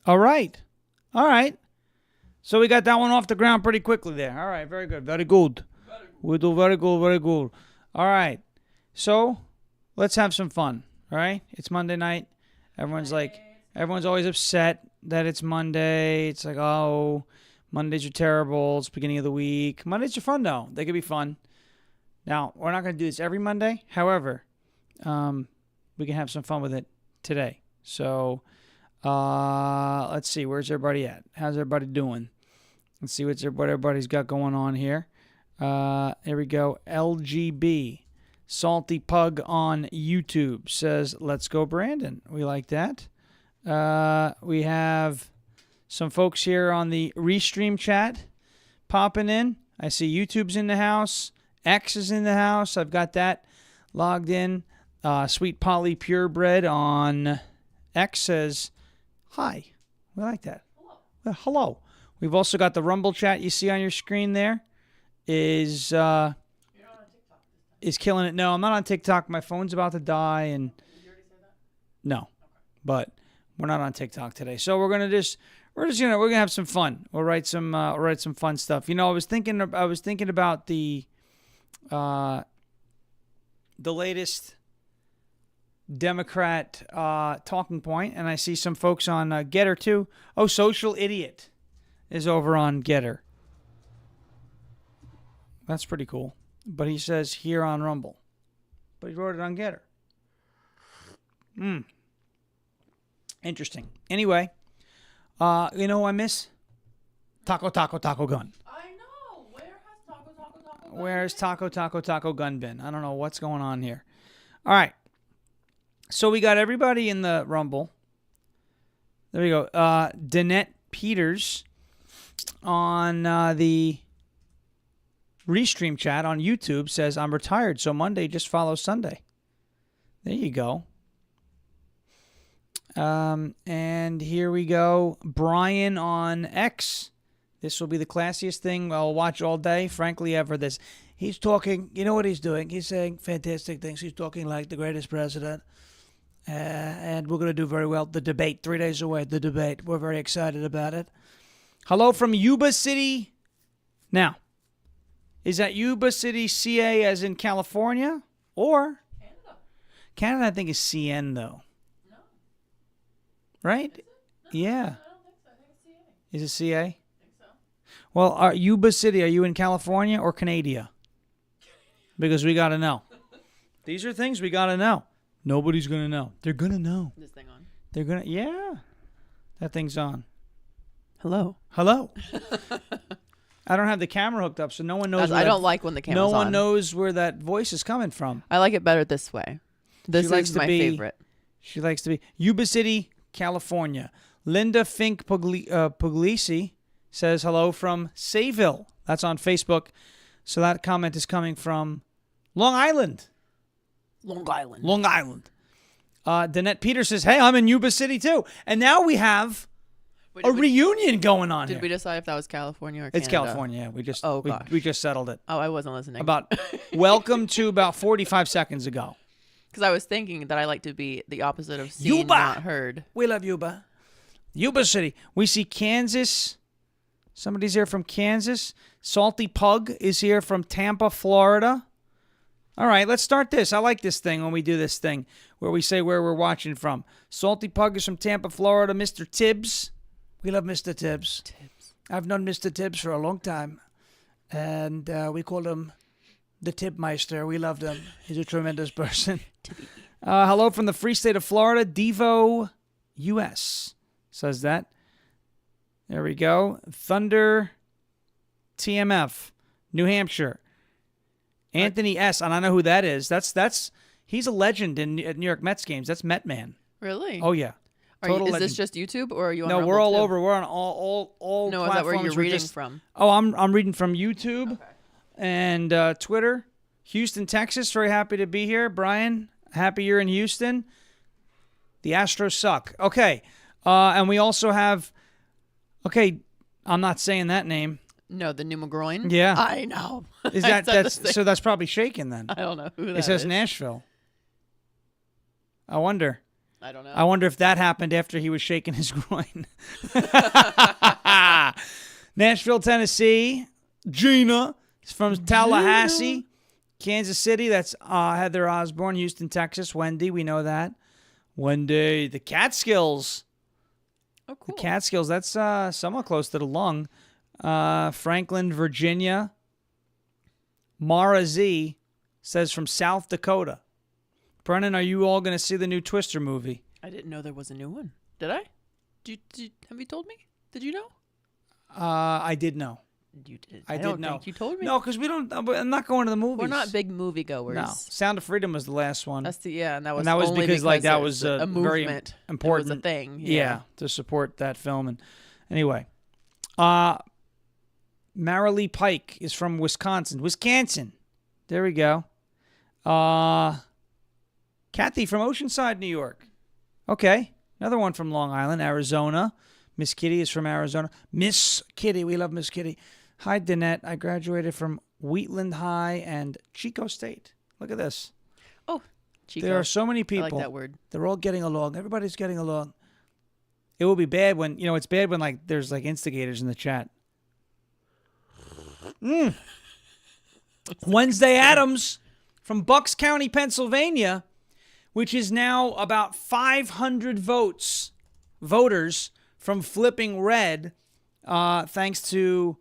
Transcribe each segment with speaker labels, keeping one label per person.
Speaker 1: All right. All right. So we got that one off the ground pretty quickly there. All right. Very good. Very good. We do very good. Very good. All right. So let's have some fun. All right. It's Monday night. Everyone's always upset that it's Monday. It's like, oh, Mondays are terrible. It's beginning of the week. Mondays are fun, though. They could be fun. Now, we're not going to do this every Monday. However, we can have some fun with it today. So let's see. Where's everybody at? How's everybody doing? Let's see what everybody's got going on here. Here we go. LGB. Salty Pug on YouTube says, let's go, Brandon. We like that. We have some folks here on the Restream chat popping in. I see YouTube's in the house. X is in the house. I've got that logged in. Sweet Polly Purebred on X says, hi. We like that. Hello. Hello. We've also got the Rumble chat you see on your screen there. Is killing it. No, I'm not on TikTok. My phone's about to die. And
Speaker 2: Did you already say that?
Speaker 1: No, okay. But we're not on TikTok today. So we're gonna have some fun. We'll write some fun stuff. You know, I was thinking about the latest Democrat talking point, and I see some folks on Getter too. Oh, Social Idiot is over on Getter. That's pretty cool. But he says here on Rumble. But he wrote it on Getter. Interesting. Anyway, you know who I miss? Taco Gun.
Speaker 2: I know. Where has Taco Gun
Speaker 1: Where's Taco Gun been? I don't know what's going on here. All right. So we got everybody in the Rumble. There we go. Danette Peters on the Restream chat on YouTube says, I'm retired, so Monday just follows Sunday. There you go. And here we go. Brian on X. This will be the classiest thing I'll watch all day, frankly, ever. He's talking, you know what he's doing? He's saying fantastic things. He's talking like the greatest president. And we're going to do very well. The debate, 3 days away, the debate. We're very excited about it. Hello from Yuba City. Now, is that Yuba City, CA, as in California? Or? Canada, I think, is CN, though.
Speaker 2: No.
Speaker 1: Right?
Speaker 2: Is it? No,
Speaker 1: Yeah.
Speaker 2: I don't think so. I think it's CA.
Speaker 1: Is it CA?
Speaker 2: I think so.
Speaker 1: Well, Yuba City, are you in California or Canada? Because we got to know. These are things we got to know. Nobody's going to know. They're going to know.
Speaker 2: This thing on.
Speaker 1: They're going to, yeah. That thing's on.
Speaker 2: Hello.
Speaker 1: I don't have the camera hooked up, so no one knows.
Speaker 2: I don't like when the camera's on.
Speaker 1: No one knows where that voice is coming from.
Speaker 2: I like it better this way. This is my favorite.
Speaker 1: She likes to be Yuba City, California. Linda Fink Puglisi says hello from Sayville. That's on Facebook. So that comment is coming from Long Island. Danette Peters says, hey, I'm in Yuba City too. And now we have a reunion going on here.
Speaker 2: Did we decide if that was California or Canada?
Speaker 1: It's California. Yeah. We just settled it.
Speaker 2: Oh, I wasn't listening.
Speaker 1: Welcome to about 45 seconds ago.
Speaker 2: Because I was thinking that I like to be the opposite of seen,
Speaker 1: Yuba.
Speaker 2: not heard.
Speaker 1: We love Yuba. Yuba City. We see Kansas. Somebody's here from Kansas. Salty Pug is here from Tampa, Florida. All right, let's start this. I like this thing when we do this thing where we say where we're watching from. Salty Pug is from Tampa, Florida. Mr. Tibbs. We love Mr. Tibbs. I've known Mr. Tibbs for a long time. And we called him the Tibmeister. We loved him. He's a tremendous person. Hello from the free state of Florida. Devo US says that. There we go. Thunder TMF, New Hampshire. Anthony S. And I know who that is. He's a legend at New York Mets games. That's Met Man.
Speaker 2: Really?
Speaker 1: Oh yeah.
Speaker 2: Is this just YouTube or are you on
Speaker 1: No,
Speaker 2: Rumble
Speaker 1: we're all
Speaker 2: too?
Speaker 1: over. We're on all
Speaker 2: No,
Speaker 1: platforms.
Speaker 2: is that where you're reading from?
Speaker 1: Oh, I'm reading from YouTube and Twitter. Houston, Texas. Very happy to be here. Brian, happy you're in Houston. The Astros suck. Okay. And we also have, I'm not saying that name.
Speaker 2: No, the New McGroin?
Speaker 1: Yeah.
Speaker 2: I know.
Speaker 1: That's probably shaken then.
Speaker 2: I don't know who that is.
Speaker 1: It says Nashville. I wonder.
Speaker 2: I don't know.
Speaker 1: I wonder if that happened after he was shaking his groin. Nashville, Tennessee. Gina is from Tallahassee. Kansas City, that's Heather Osborne. Houston, Texas. Wendy, we know that. Wendy. The Catskills.
Speaker 2: Oh, cool.
Speaker 1: The Catskills, that's somewhat close to the lung. Franklin, Virginia. Mara Z says from South Dakota. Brennan, are you all going to see the new Twister movie?
Speaker 2: I didn't know there was a new one. Did I? Have you told me? Did you know?
Speaker 1: I did know.
Speaker 2: You did.
Speaker 1: I
Speaker 2: don't
Speaker 1: did know.
Speaker 2: think you told me.
Speaker 1: No, because we don't. I'm not going to the movies.
Speaker 2: We're not big movie goers.
Speaker 1: No. Sound of Freedom was the last one.
Speaker 2: That's and that was
Speaker 1: only
Speaker 2: because
Speaker 1: like that
Speaker 2: it
Speaker 1: was
Speaker 2: a
Speaker 1: very
Speaker 2: movement.
Speaker 1: important.
Speaker 2: It was a thing.
Speaker 1: Yeah, to support that film. And anyway, Marilee Pike is from Wisconsin. There we go. Kathy from Oceanside, New York. Okay, another one from Long Island, Arizona. Miss Kitty is from Arizona. Miss Kitty, we love Miss Kitty. Hi, Danette. I graduated from Wheatland High and Chico State. Look at this.
Speaker 2: Oh, Chico.
Speaker 1: There are so many people.
Speaker 2: I like that word.
Speaker 1: They're all getting along. Everybody's getting along. It will be bad when, it's bad when like there's like instigators in the chat. Wednesday Adams from Bucks County, Pennsylvania, which is now about 500 voters from flipping red, thanks to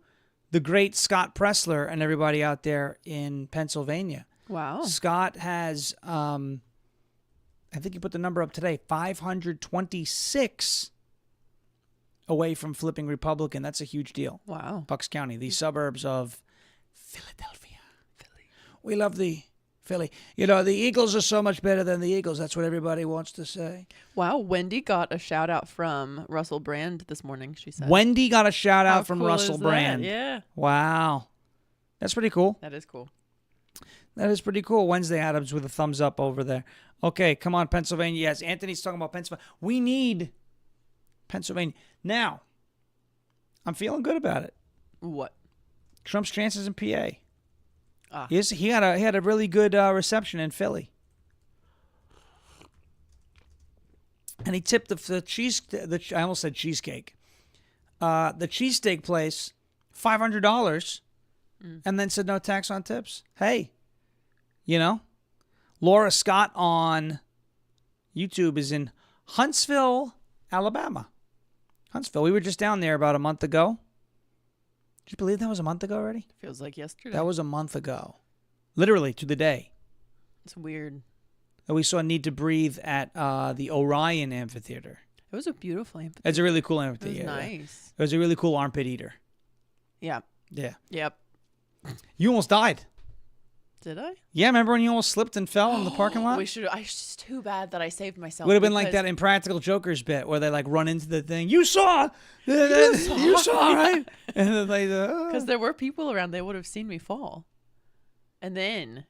Speaker 1: the great Scott Pressler and everybody out there in Pennsylvania.
Speaker 2: Wow.
Speaker 1: Scott has, I think he put the number up today, 526 away from flipping Republican. That's a huge deal.
Speaker 2: Wow.
Speaker 1: Bucks County, the suburbs of Philadelphia. Philly. We love the Philly. The Eagles are so much better than the Eagles. That's what everybody wants to say.
Speaker 2: Wow. Wendy got a shout out from Russell Brand this morning, she said.
Speaker 1: Wendy got a shout out from
Speaker 2: cool
Speaker 1: Russell
Speaker 2: is that?
Speaker 1: Brand.
Speaker 2: Yeah.
Speaker 1: Wow. That's pretty cool.
Speaker 2: That is cool.
Speaker 1: That is pretty cool. Wednesday Adams with a thumbs up over there. Okay, come on, Pennsylvania. Yes, Anthony's talking about Pennsylvania. We need Pennsylvania. Now, I'm feeling good about it.
Speaker 2: What?
Speaker 1: Trump's chances in PA. Yes, he had a really good reception in Philly, and he tipped I almost said cheesecake, the cheesesteak place, $500, and then said no tax on tips. Hey, Laura Scott on YouTube is in Huntsville, Alabama. Huntsville. We were just down there about a month ago. Did you believe that was a month ago already?
Speaker 2: Feels like yesterday.
Speaker 1: That was a month ago. Literally to the day.
Speaker 2: It's weird.
Speaker 1: And we saw Need to Breathe at the Orion Amphitheater.
Speaker 2: It was a beautiful amphitheater.
Speaker 1: It's a really cool
Speaker 2: It
Speaker 1: amphitheater.
Speaker 2: was nice.
Speaker 1: It was a really cool armpit eater.
Speaker 2: Yeah.
Speaker 1: Yeah.
Speaker 2: Yep.
Speaker 1: You almost died.
Speaker 2: Did I?
Speaker 1: Yeah, remember when you almost slipped and fell in the parking lot?
Speaker 2: It's too bad that I saved myself.
Speaker 1: Would have been like that Impractical Jokers bit where they like run into the thing. You saw, right? And then like,
Speaker 2: because there were people around, they would have seen me fall, and then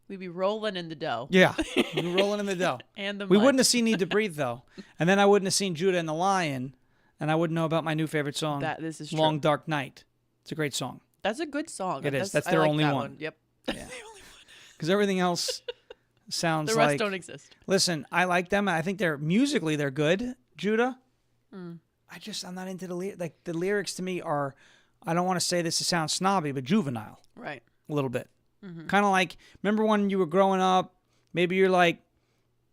Speaker 2: we'd be rolling in the dough.
Speaker 1: Yeah, we were rolling in the dough.
Speaker 2: And
Speaker 1: we wouldn't have seen Need to Breathe though, and then I wouldn't have seen Judah and the Lion, and I wouldn't know about my new favorite song.
Speaker 2: This is
Speaker 1: Long
Speaker 2: true.
Speaker 1: Dark Night. It's a great song.
Speaker 2: That's a good song.
Speaker 1: It is. That's their only one.
Speaker 2: Yep.
Speaker 1: Yeah. Because everything else sounds
Speaker 2: the
Speaker 1: like...
Speaker 2: rest don't exist.
Speaker 1: Listen, I like them. I think musically they're good, Judah. I'm not into the lyrics. Like, the lyrics to me are, I don't want to say this to sound snobby, but juvenile.
Speaker 2: Right.
Speaker 1: A little bit. Kind of like, remember when you were growing up, maybe you're like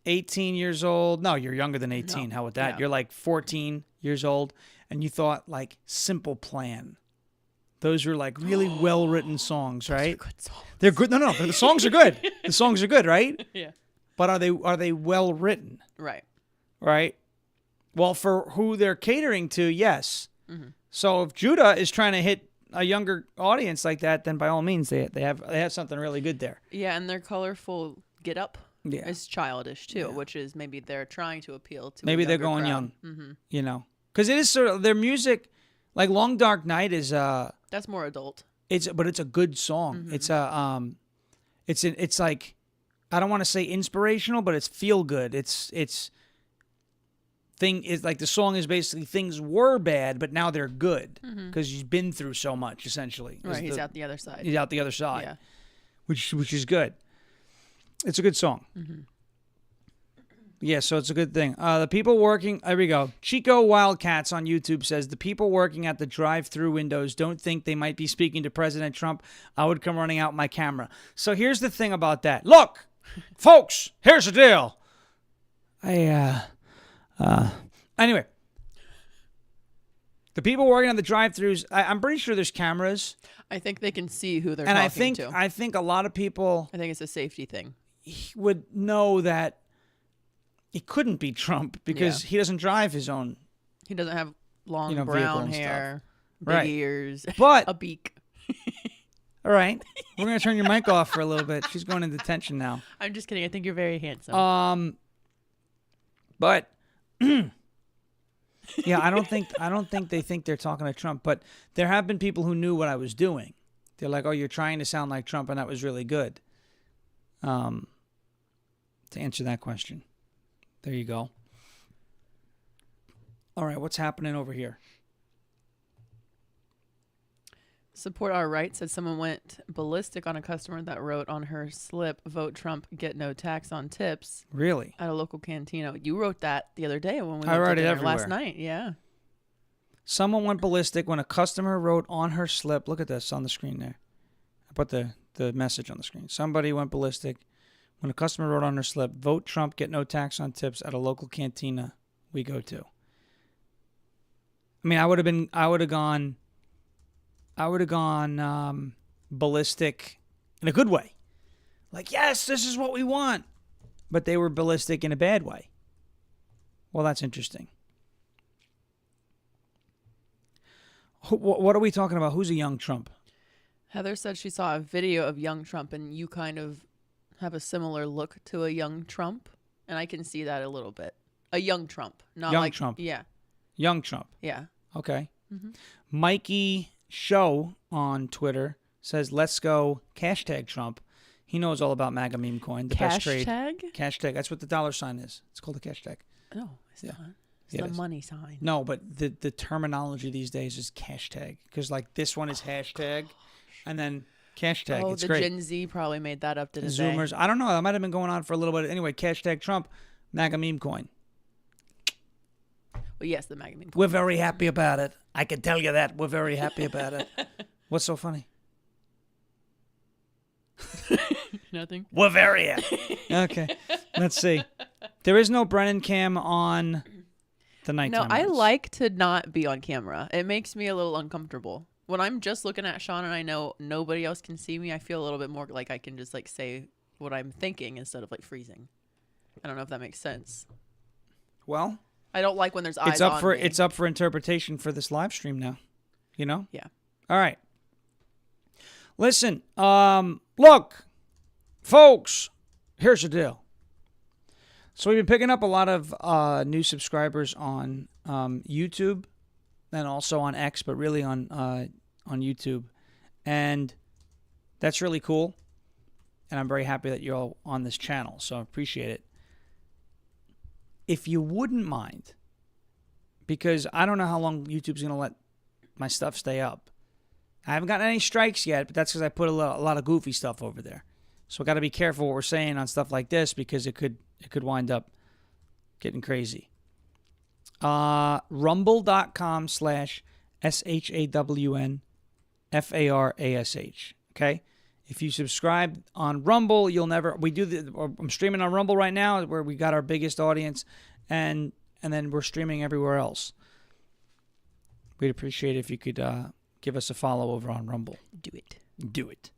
Speaker 1: 18 years old. No, you're younger than 18.
Speaker 2: No.
Speaker 1: How about that?
Speaker 2: Yeah.
Speaker 1: You're like 14 years old, and you thought like Simple Plan. Those are like really well-written songs, right?
Speaker 2: Good songs.
Speaker 1: They're good. No, the songs are good. The songs are good, right?
Speaker 2: Yeah.
Speaker 1: But are they well-written?
Speaker 2: Right.
Speaker 1: Right? Well, for who they're catering to, yes. So if Judah is trying to hit a younger audience like that, then by all means they have something really good there.
Speaker 2: Yeah, and their colorful get up
Speaker 1: Yeah.
Speaker 2: is childish too, which is maybe they're trying to appeal to.
Speaker 1: Maybe they're going young. Because it is sort of their music, like Long Dark Night is
Speaker 2: that's more adult.
Speaker 1: but it's a good song. It's it's like, I don't want to say inspirational, but it's feel good. It's like the song is basically things were bad, but now they're good because he's been through so much essentially.
Speaker 2: Right, he's out the other side.
Speaker 1: He's out the other side,
Speaker 2: Yeah.
Speaker 1: which is good. It's a good song. Yeah, so it's a good thing. The people working, there we go. Chico Wildcats on YouTube says, the people working at the drive-through windows don't think they might be speaking to President Trump. I would come running out with my camera. So here's the thing about that. Look, folks, here's the deal. Anyway, the people working on the drive-throughs, I'm pretty sure there's cameras.
Speaker 2: I think they can see who they're
Speaker 1: And
Speaker 2: talking to.
Speaker 1: I think a lot of people
Speaker 2: I think it's a safety thing.
Speaker 1: would know that it couldn't be Trump because he doesn't drive his own.
Speaker 2: He doesn't have long
Speaker 1: vehicle
Speaker 2: brown
Speaker 1: and
Speaker 2: hair, big
Speaker 1: Right.
Speaker 2: ears,
Speaker 1: But
Speaker 2: a beak.
Speaker 1: all right, we're gonna turn your mic off for a little bit. She's going into detention now.
Speaker 2: I'm just kidding. I think you're very handsome.
Speaker 1: But yeah, I don't think they think they're talking to Trump. But there have been people who knew what I was doing. They're like, "Oh, you're trying to sound like Trump, and that was really good." To answer that question, there you go. All right, what's happening over here?
Speaker 2: Support Our Rights said someone went ballistic on a customer that wrote on her slip, "Vote Trump, get no tax on tips,"
Speaker 1: Really?
Speaker 2: at a local cantina. You wrote that the other day when we
Speaker 1: I
Speaker 2: went
Speaker 1: write
Speaker 2: to
Speaker 1: it
Speaker 2: dinner last
Speaker 1: everywhere.
Speaker 2: night. Yeah.
Speaker 1: Someone went ballistic when a customer wrote on her slip. Look at this on the screen there. I put the message on the screen. Somebody went ballistic when a customer wrote on her slip, "Vote Trump, get no tax on tips," at a local cantina we go to. I mean, I would have gone ballistic in a good way. Like, yes, this is what we want. But they were ballistic in a bad way. Well, that's interesting. What are we talking about? Who's a young Trump?
Speaker 2: Heather said she saw a video of young Trump and you kind of have a similar look to a young Trump. And I can see that a little bit. A young Trump. Not
Speaker 1: Young
Speaker 2: like
Speaker 1: Trump.
Speaker 2: Yeah.
Speaker 1: Young Trump.
Speaker 2: Yeah.
Speaker 1: Okay.
Speaker 2: Mm-hmm.
Speaker 1: Mikey Show on Twitter says, "Let's go hashtag Trump." He knows all about MAGA meme coin, the best trade. Hashtag. That's what the $sign is. It's called a hashtag.
Speaker 2: No, it's not. It's
Speaker 1: Yeah,
Speaker 2: the
Speaker 1: it is.
Speaker 2: money sign.
Speaker 1: No, but the terminology these days is hashtag because like this one is hashtag, and then hashtag.
Speaker 2: Oh,
Speaker 1: it's
Speaker 2: the
Speaker 1: great.
Speaker 2: Gen Z probably made that up, didn't they?
Speaker 1: Zoomers. I don't know. That might have been going on for a little bit. Anyway, hashtag Trump, MAGA meme coin.
Speaker 2: Well, yes, the MAGA meme coin.
Speaker 1: We're very happy about it. I can tell you that. We're very happy about it. What's so funny?
Speaker 2: Nothing.
Speaker 1: We're very happy. Okay. Let's see. There is no Brennan cam on the nighttime.
Speaker 2: No, I
Speaker 1: ones.
Speaker 2: like to not be on camera. It makes me a little uncomfortable. When I'm just looking at Sean and I know nobody else can see me, I feel a little bit more like I can just like say what I'm thinking instead of like freezing. I don't know if that makes sense.
Speaker 1: Well,
Speaker 2: I don't like when there's eyes on me.
Speaker 1: It's up for interpretation for this live stream now. You know?
Speaker 2: Yeah.
Speaker 1: All right. Listen, look, folks, here's the deal. So we've been picking up a lot of new subscribers on YouTube and also on X, but really on YouTube. And that's really cool. And I'm very happy that you're all on this channel, so I appreciate it. If you wouldn't mind, because I don't know how long YouTube's going to let my stuff stay up. I haven't gotten any strikes yet, but that's because I put a lot of goofy stuff over there. So I got to be careful what we're saying on stuff like this because it could wind up getting crazy. Rumble.com/SHAWNFARASH. Okay? If you subscribe on Rumble, I'm streaming on Rumble right now where we got our biggest audience, and then we're streaming everywhere else. We'd appreciate it if you could give us a follow over on Rumble.
Speaker 2: Do it.
Speaker 1: Do it.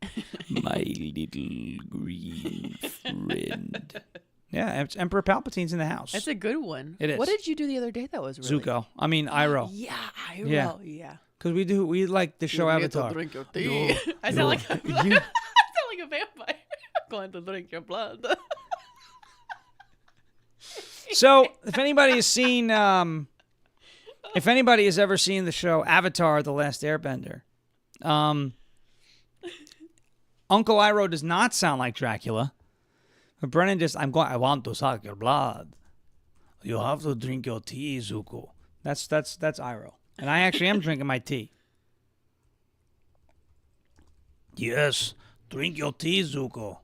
Speaker 1: My little green friend. Yeah, Emperor Palpatine's in the house.
Speaker 2: That's a good one.
Speaker 1: It is.
Speaker 2: What did you do the other day that was really
Speaker 1: Zuko. I mean, Iroh.
Speaker 2: Yeah, Iroh. Yeah.
Speaker 1: Because we like the show
Speaker 2: You need
Speaker 1: Avatar.
Speaker 2: to drink your tea. I sound like a vampire. I'm going to drink your blood.
Speaker 1: So, if anybody has seen, if anybody has ever seen the show Avatar: The Last Airbender, Uncle Iroh does not sound like Dracula. But Brennan I want to suck your blood. You have to drink your tea, Zuko. That's Iroh. And I actually am drinking my tea. Yes, drink your tea, Zuko.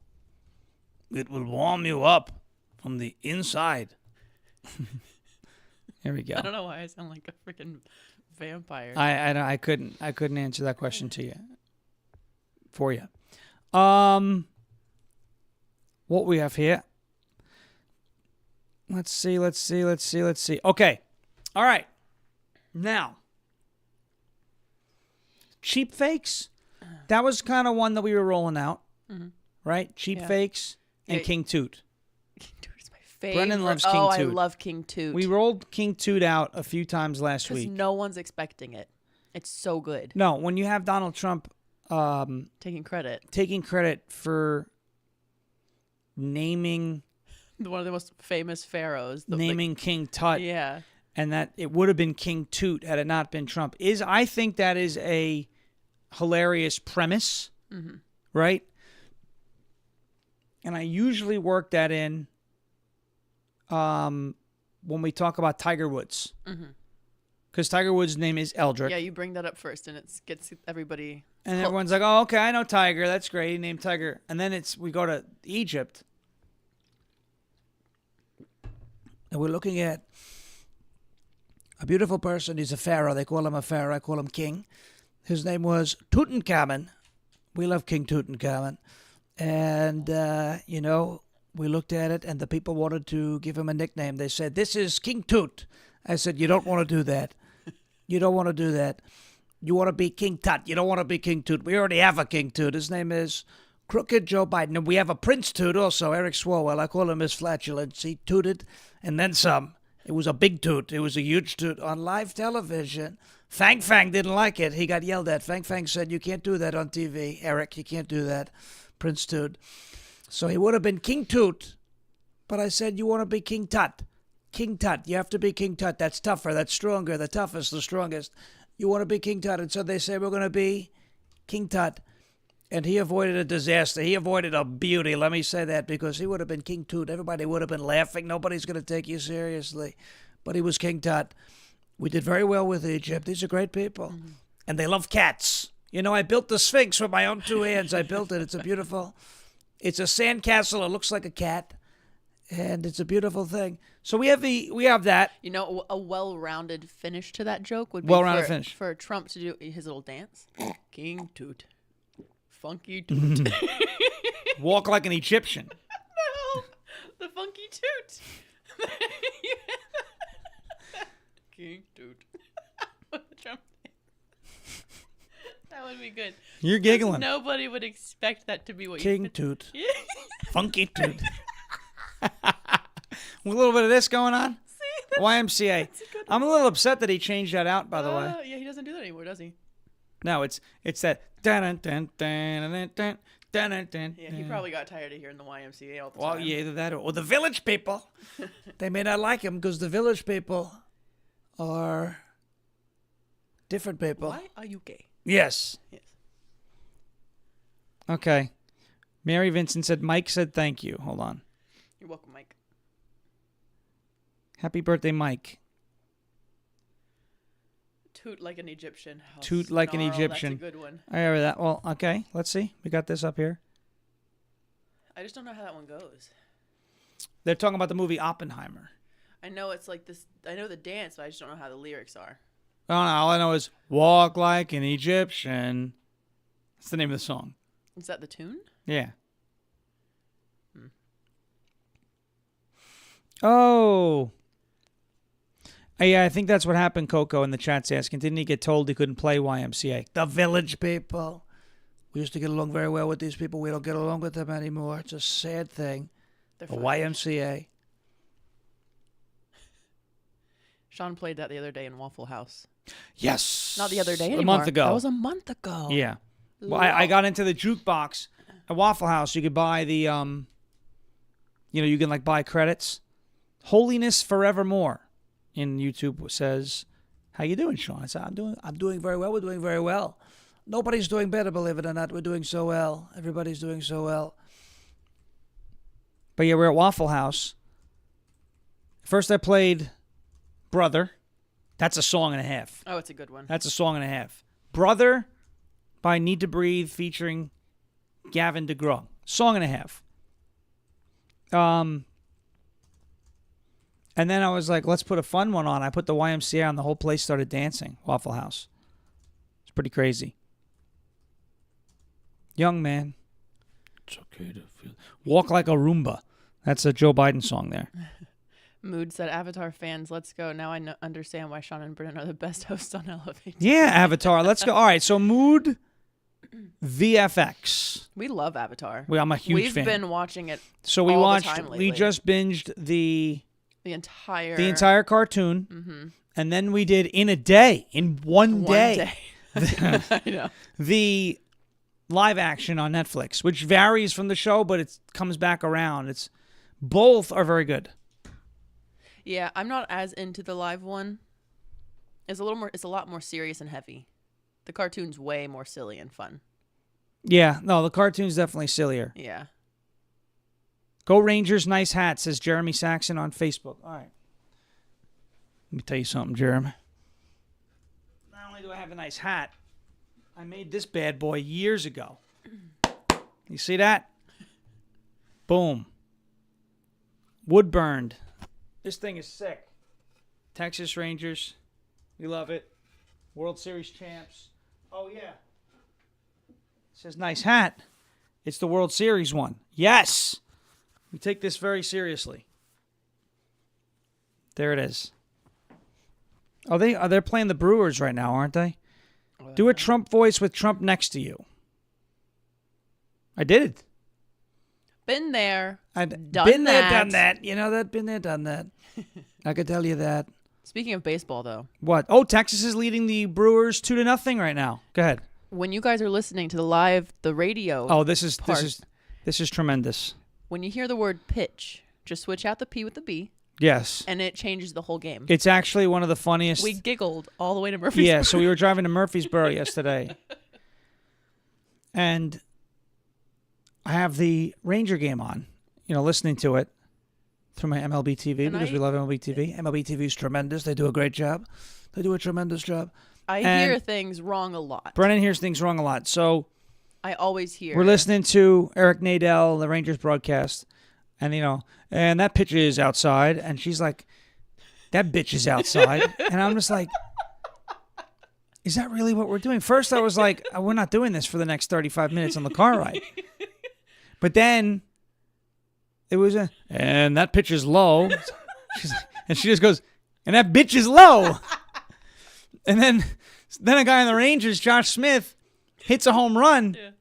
Speaker 1: It will warm you up from the inside. Here we go.
Speaker 2: I don't know why I sound like a freaking vampire.
Speaker 1: I couldn't answer that question for you. What we have here? Let's see. Okay. All right. Now, cheap fakes. That was kind of one that we were rolling out, right? Cheap fakes and King Toot.
Speaker 2: King Toot is my favorite.
Speaker 1: Brendan loves King Toot.
Speaker 2: I love King Toot.
Speaker 1: We rolled King Toot out a few times last week.
Speaker 2: Because no one's expecting it. It's so good.
Speaker 1: No, when you have Donald Trump
Speaker 2: taking credit
Speaker 1: for naming
Speaker 2: one of the most famous pharaohs,
Speaker 1: naming King Tut,
Speaker 2: yeah,
Speaker 1: and that it would have been King Toot had it not been Trump. I think that is a hilarious premise, right? And I usually work that in when we talk about Tiger Woods. Because Tiger Woods' name is Eldrick.
Speaker 2: Yeah, you bring that up first, and it gets everybody.
Speaker 1: And
Speaker 2: hooked.
Speaker 1: everyone's like, "Oh, okay, I know Tiger. That's great. He named Tiger." And then we go to Egypt, and we're looking at a beautiful person. He's a pharaoh. They call him a pharaoh. I call him king. His name was Tutankhamun. We love King Tutankhamun. And, we looked at it, and the people wanted to give him a nickname. They said, "This is King Toot." I said, "You don't want to do that. You don't want to do that. You want to be King Tut. You don't want to be King Toot. We already have a King Toot. His name is Crooked Joe Biden. And we have a Prince Toot also, Eric Swalwell. I call him his flatulence. He tooted and then some. It was a big toot. It was a huge toot on live television. Fang Fang didn't like it. He got yelled at. Fang Fang said, "You can't do that on TV. Eric, you can't do that." Prince Toot. So he would have been King Toot. But I said, "You want to be King Tut. King Tut. You have to be King Tut. That's tougher. That's stronger. The toughest, the strongest. You want to be King Tut." And so they say, "We're going to be King Tut." And he avoided a disaster. He avoided a beauty. Let me say that, because he would have been King Toot. Everybody would have been laughing. Nobody's going to take you seriously. But he was King Tut. We did very well with Egypt. These are great people. And they love cats. I built the Sphinx with my own 2 hands. I built it. It's it's a sandcastle. It looks like a cat. And it's a beautiful thing. So we have that.
Speaker 2: A well-rounded finish to that joke would be for Trump to do his little dance. King Toot. Funky Toot.
Speaker 1: Walk like an Egyptian.
Speaker 2: No, the Funky Toot. King Toot. Trump. That would be good.
Speaker 1: You're giggling.
Speaker 2: Nobody would expect that to be what
Speaker 1: King Toot. Funky Toot. A little bit of this going on.
Speaker 2: See,
Speaker 1: YMCA. I'm a little upset that he changed that out, by the way.
Speaker 2: Yeah, he doesn't do that anymore, does he?
Speaker 1: No, it's that. Dun, dun, dun, dun, dun, dun, dun, dun.
Speaker 2: Yeah, he probably got tired of hearing the YMCA all the time.
Speaker 1: Well, yeah, either that or the Village People. They may not like him because the Village People are different people.
Speaker 2: Why are you gay?
Speaker 1: Yes. Okay. Mary Vincent said, "Mike said thank you." Hold on.
Speaker 2: You're welcome, Mike.
Speaker 1: Happy birthday, Mike.
Speaker 2: Toot like an Egyptian.
Speaker 1: Toot like an Egyptian.
Speaker 2: That's a good one.
Speaker 1: I have that. Well, okay. Let's see. We got this up here.
Speaker 2: I just don't know how that one goes.
Speaker 1: They're talking about the movie Oppenheimer.
Speaker 2: I know it's like this. I know the dance, but I just don't know how the lyrics are.
Speaker 1: Oh, no, all I know is "Walk like an Egyptian." That's the name of the song.
Speaker 2: Is that the tune?
Speaker 1: Yeah. Oh. Yeah, I think that's what happened, Coco, in the chat's asking. Didn't he get told he couldn't play YMCA? The Village People. We used to get along very well with these people. We don't get along with them anymore. It's a sad thing. The YMCA.
Speaker 2: Sean played that the other day in Waffle House.
Speaker 1: Yes.
Speaker 2: Not the other day anymore.
Speaker 1: A month ago.
Speaker 2: That was a month ago.
Speaker 1: Yeah. Well, I got into the jukebox at Waffle House. You could buy the, you can buy credits. Holiness Forevermore in YouTube says, "How you doing, Sean?" I said, I'm doing very well. We're doing very well. Nobody's doing better, believe it or not. We're doing so well. Everybody's doing so well. But yeah, we're at Waffle House. First I played Brother. That's a song and a half.
Speaker 2: Oh, it's a good one.
Speaker 1: That's a song and a half. Brother by Need to Breathe featuring Gavin DeGraw. Song and a half. And then I was like, let's put a fun one on. I put the YMCA on. The whole place started dancing. Waffle House. It's pretty crazy. Young man. It's okay to feel. Walk like a Roomba. That's a Joe Biden song there.
Speaker 2: Mood said, Avatar fans, let's go. Now I understand why Sean and Brennan are the best hosts on Elevate.
Speaker 1: Yeah, Avatar. Let's go. All right, so Mood VFX.
Speaker 2: We love Avatar.
Speaker 1: I'm a huge fan.
Speaker 2: We've been watching it.
Speaker 1: So we
Speaker 2: all
Speaker 1: watched.
Speaker 2: the time
Speaker 1: We
Speaker 2: lately.
Speaker 1: just binged the
Speaker 2: entire
Speaker 1: cartoon,
Speaker 2: Mm-hmm.
Speaker 1: and then we did in a day, in one day.
Speaker 2: I know.
Speaker 1: The live action on Netflix, which varies from the show, but it comes back around. Both are very good.
Speaker 2: Yeah, I'm not as into the live one. It's a lot more serious and heavy. The cartoon's way more silly and fun.
Speaker 1: Yeah, no, the cartoon's definitely sillier.
Speaker 2: Yeah.
Speaker 1: Go Rangers, nice hat, says Jeremy Saxon on Facebook. All right. Let me tell you something, Jeremy. Not only do I have a nice hat, I made this bad boy years ago. You see that? Boom. Wood burned. This thing is sick. Texas Rangers. We love it. World Series champs. Oh, yeah. It says nice hat. It's the World Series one. Yes. We take this very seriously. There it is. Oh, they're playing the Brewers right now, aren't they? Do a Trump voice with Trump next to you. I did it.
Speaker 2: Been there.
Speaker 1: I've
Speaker 2: done
Speaker 1: been there,
Speaker 2: that.
Speaker 1: done that. You know that? Been there, done that. I could tell you that.
Speaker 2: Speaking of baseball, though.
Speaker 1: What? Oh, Texas is leading the Brewers 2-0 right now. Go ahead.
Speaker 2: When you guys are listening to the radio.
Speaker 1: Oh, this is tremendous.
Speaker 2: When you hear the word pitch, just switch out the P with the B.
Speaker 1: Yes.
Speaker 2: And it changes the whole game.
Speaker 1: It's actually one of the funniest.
Speaker 2: We giggled all the way to Murfreesboro.
Speaker 1: Yeah, so we were driving to Murfreesboro yesterday. And I have the Ranger game on, listening to it through my MLB TV because we love MLB TV. MLB TV is tremendous. They do a great job. They do a tremendous job.
Speaker 2: I hear things wrong a lot.
Speaker 1: Brennan hears things wrong a lot. So
Speaker 2: I always hear.
Speaker 1: We're listening to Eric Nadel, the Rangers broadcast, and and that pitch is outside, and she's like, that bitch is outside. And I'm just like, is that really what we're doing? First I was like, we're not doing this for the next 35 minutes on the car ride. But then it was and that pitch is low. And she just goes, and that bitch is low. And then a guy on the Rangers, Josh Smith, hits a home run. Yeah.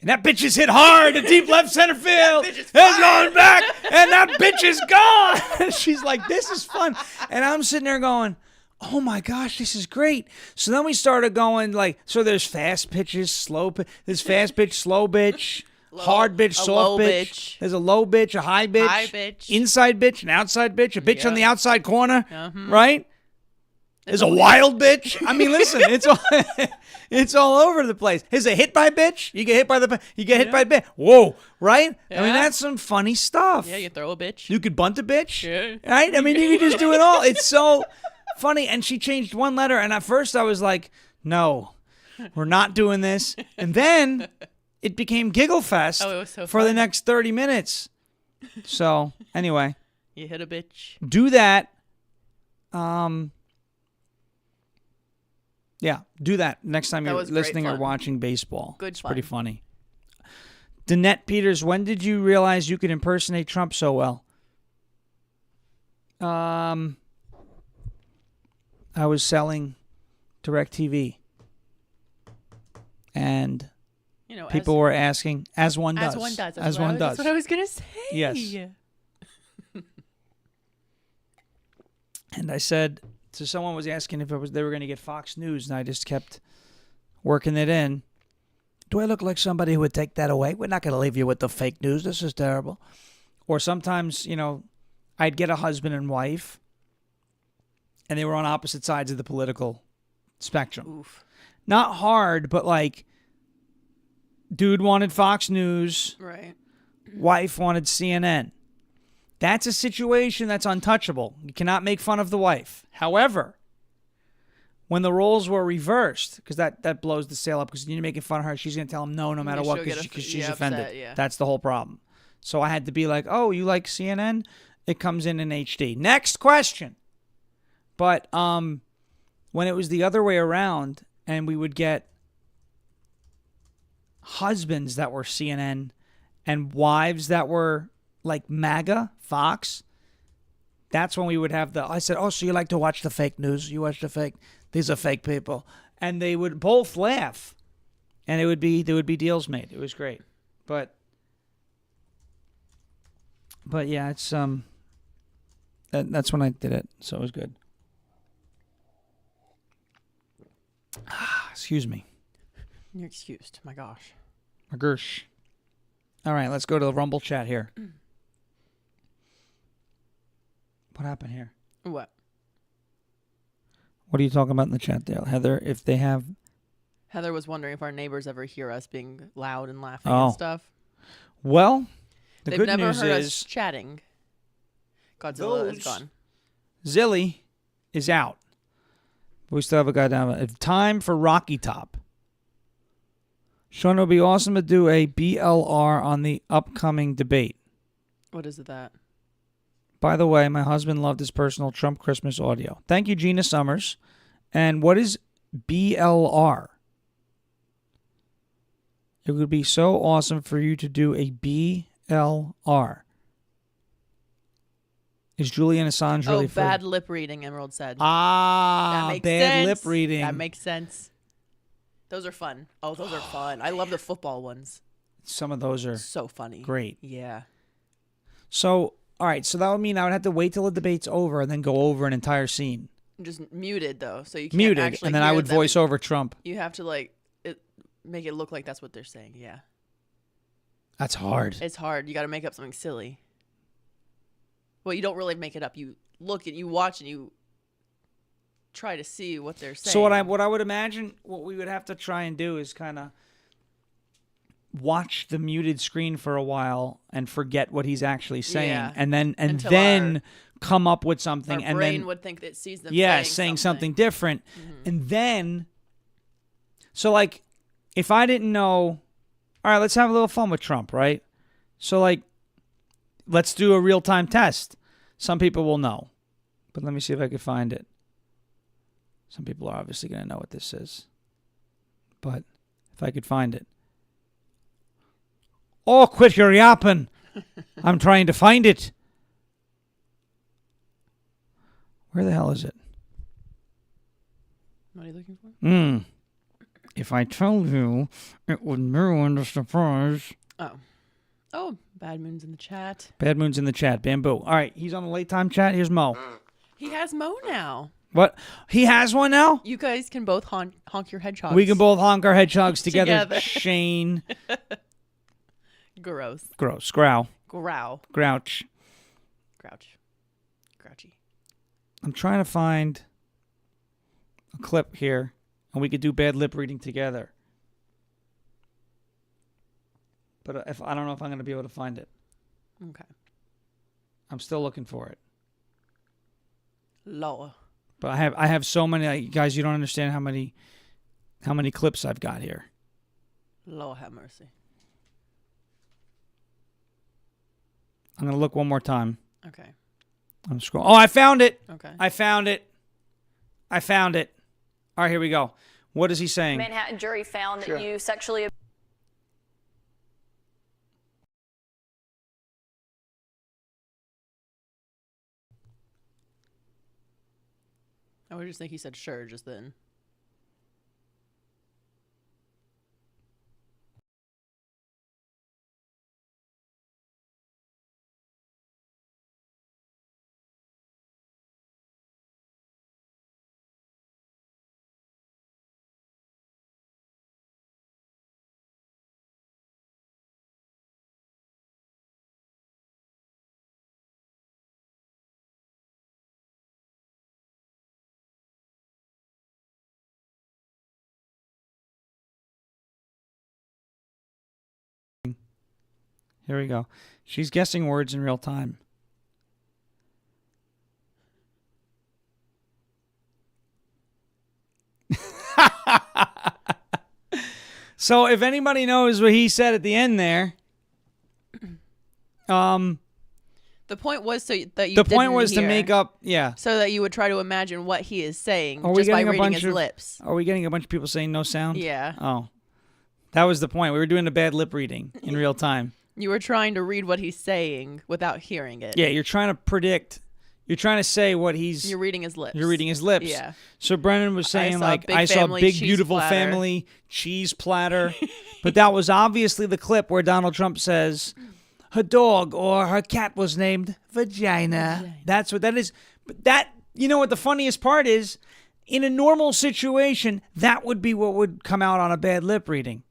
Speaker 1: And that bitch is hit hard to deep left center field. It's going back. And that bitch is gone. And she's like, this is fun. And I'm sitting there going, oh my gosh, this is great. So then we started going so there's fast pitches, slow pitch. There's fast pitch, slow pitch. Hard bitch, soft bitch. There's a low bitch, a high bitch, inside bitch, an outside bitch, a bitch on the outside corner, right? There's a wild bitch. I mean, listen, it's all over the place. There's a hit by bitch. You get hit by hit by a bitch. Whoa, right? Yeah. I mean, that's some funny stuff.
Speaker 2: Yeah, you throw a bitch.
Speaker 1: You could bunt a bitch, right? I mean, you could just do it all. It's so funny. And she changed one letter, and at first I was like, no, we're not doing this. And then it became Giggle Fest for the next 30 minutes. So, anyway.
Speaker 2: You hit a bitch.
Speaker 1: Do that. Yeah, do that next time you're listening or watching baseball. It's pretty funny. Danette Peters, when did you realize you could impersonate Trump so well? I was selling DirecTV. And people were asking, as one does.
Speaker 2: That's what I was going to say.
Speaker 1: Yes. And I said, so someone was asking if they were going to get Fox News, and I just kept working it in. Do I look like somebody who would take that away? We're not going to leave you with the fake news. This is terrible. Or sometimes, I'd get a husband and wife, and they were on opposite sides of the political spectrum.
Speaker 2: Oof.
Speaker 1: Not hard, but dude wanted Fox News.
Speaker 2: Right.
Speaker 1: Wife wanted CNN. That's a situation that's untouchable. You cannot make fun of the wife. However, when the roles were reversed, because that blows the sale up, because you're making fun of her, she's going to tell him no matter what, because she's offended.
Speaker 2: Yeah.
Speaker 1: That's the whole problem. So I had to be like, oh, you like CNN? it comes in HD. Next question. But when it was the other way around and we would get husbands that were CNN and wives that were like MAGA, Fox, that's when we would have I said, oh, so you like to watch the fake news? You watch the fake? These are fake people. And they would both laugh. And there would be deals made. It was great. But yeah, it's that's when I did it. So it was good. Excuse me.
Speaker 2: You're excused. My gosh.
Speaker 1: My gersh. All right, let's go to the Rumble chat here. What happened here?
Speaker 2: What?
Speaker 1: What are you talking about in the chat there, Heather? If they have...
Speaker 2: Heather was wondering if our neighbors ever hear us being loud and laughing
Speaker 1: Oh.
Speaker 2: and stuff.
Speaker 1: Well, the
Speaker 2: They've
Speaker 1: good
Speaker 2: never
Speaker 1: news
Speaker 2: heard
Speaker 1: is
Speaker 2: us chatting. Godzilla is gone.
Speaker 1: Zilly is out. We still have a guy down. Time for Rocky Top. Sean, it would be awesome to do a BLR on the upcoming debate.
Speaker 2: What is it that?
Speaker 1: By the way, my husband loved his personal Trump Christmas audio. Thank you, Gina Summers. And what is BLR? It would be so awesome for you to do a BLR. Is Julian Assange really free?
Speaker 2: Bad lip reading, Emerald said.
Speaker 1: Ah,
Speaker 2: that makes
Speaker 1: bad
Speaker 2: sense.
Speaker 1: lip reading.
Speaker 2: That makes sense. Those are fun. Oh, those are fun. I love the football ones.
Speaker 1: Some of those are
Speaker 2: So funny.
Speaker 1: great.
Speaker 2: Yeah.
Speaker 1: So, all right. So that would mean I would have to wait till the debate's over and then go over an entire scene.
Speaker 2: Just muted though, so you can't
Speaker 1: Muted,
Speaker 2: actually
Speaker 1: and then I
Speaker 2: hear
Speaker 1: would
Speaker 2: them.
Speaker 1: voice over Trump.
Speaker 2: You have to make it look like that's what they're saying. Yeah.
Speaker 1: That's hard.
Speaker 2: It's hard. You got to make up something silly. Well, you don't really make it up. You look and you watch and you try to see what they're saying.
Speaker 1: So what I would imagine what we would have to try and do is kind of watch the muted screen for a while and forget what he's actually saying,
Speaker 2: Yeah.
Speaker 1: and then
Speaker 2: Until
Speaker 1: come up with something,
Speaker 2: our
Speaker 1: and
Speaker 2: brain
Speaker 1: then
Speaker 2: would think that it sees them.
Speaker 1: saying something different, and then so like if I didn't know, all right, let's have a little fun with Trump, right? So like let's do a real-time test. Some people will know, but let me see if I can find it. Some people are obviously going to know what this is, but if I could find it. Oh, quit your yapping. I'm trying to find it. Where the hell is it?
Speaker 2: What are you looking for?
Speaker 1: If I told you, it would ruin the surprise.
Speaker 2: Oh, Bad Moon's in the chat.
Speaker 1: Bad Moon's in the chat. Bamboo. All right, he's on the late time chat. Here's Mo.
Speaker 2: He has Mo now.
Speaker 1: What? He has one now?
Speaker 2: You guys can both honk your hedgehogs.
Speaker 1: We can both honk our hedgehogs together.
Speaker 2: Together.
Speaker 1: Shane.
Speaker 2: Gross.
Speaker 1: Gross. Growl.
Speaker 2: Growl.
Speaker 1: Grouch.
Speaker 2: Grouchy.
Speaker 1: I'm trying to find a clip here, and we could do bad lip reading together. But if I don't know if I'm going to be able to find it.
Speaker 2: Okay.
Speaker 1: I'm still looking for it.
Speaker 2: Lower.
Speaker 1: But I have so many guys. You don't understand how many clips I've got here.
Speaker 2: Lord have mercy.
Speaker 1: I'm gonna look one more time.
Speaker 2: Okay.
Speaker 1: I'm scrolling. Oh, I found it.
Speaker 2: Okay.
Speaker 1: I found it. All right, here we go. What is he saying?
Speaker 3: Manhattan jury found that you sexually.
Speaker 2: I would just think he said sure just then.
Speaker 1: Here we go. She's guessing words in real time. So if anybody knows what he said at the end there,
Speaker 2: The The point was so that you.
Speaker 1: The point
Speaker 2: didn't
Speaker 1: was to
Speaker 2: hear,
Speaker 1: make up. Yeah.
Speaker 2: so that you would try to imagine what he is saying
Speaker 1: Are we
Speaker 2: just by
Speaker 1: getting a
Speaker 2: reading
Speaker 1: bunch
Speaker 2: his
Speaker 1: of-
Speaker 2: lips.
Speaker 1: Are we getting a bunch of people saying no sound?
Speaker 2: Yeah.
Speaker 1: Oh, that was the point. We were doing a bad lip reading in real time.
Speaker 2: You were trying to read what he's saying without hearing it.
Speaker 1: Yeah, you're trying to predict. You're trying to say what he's.
Speaker 2: You're reading his lips.
Speaker 1: You're reading his lips.
Speaker 2: Yeah.
Speaker 1: So Brennan was saying
Speaker 2: saw
Speaker 1: like,
Speaker 2: big
Speaker 1: I saw
Speaker 2: family
Speaker 1: big
Speaker 2: cheese
Speaker 1: beautiful
Speaker 2: platter.
Speaker 1: family cheese platter, but that was obviously the clip where Donald Trump says her dog or her cat was named Vagina. That's what that is. But that, you know what the funniest part is? In a normal situation, that would be what would come out on a bad lip reading.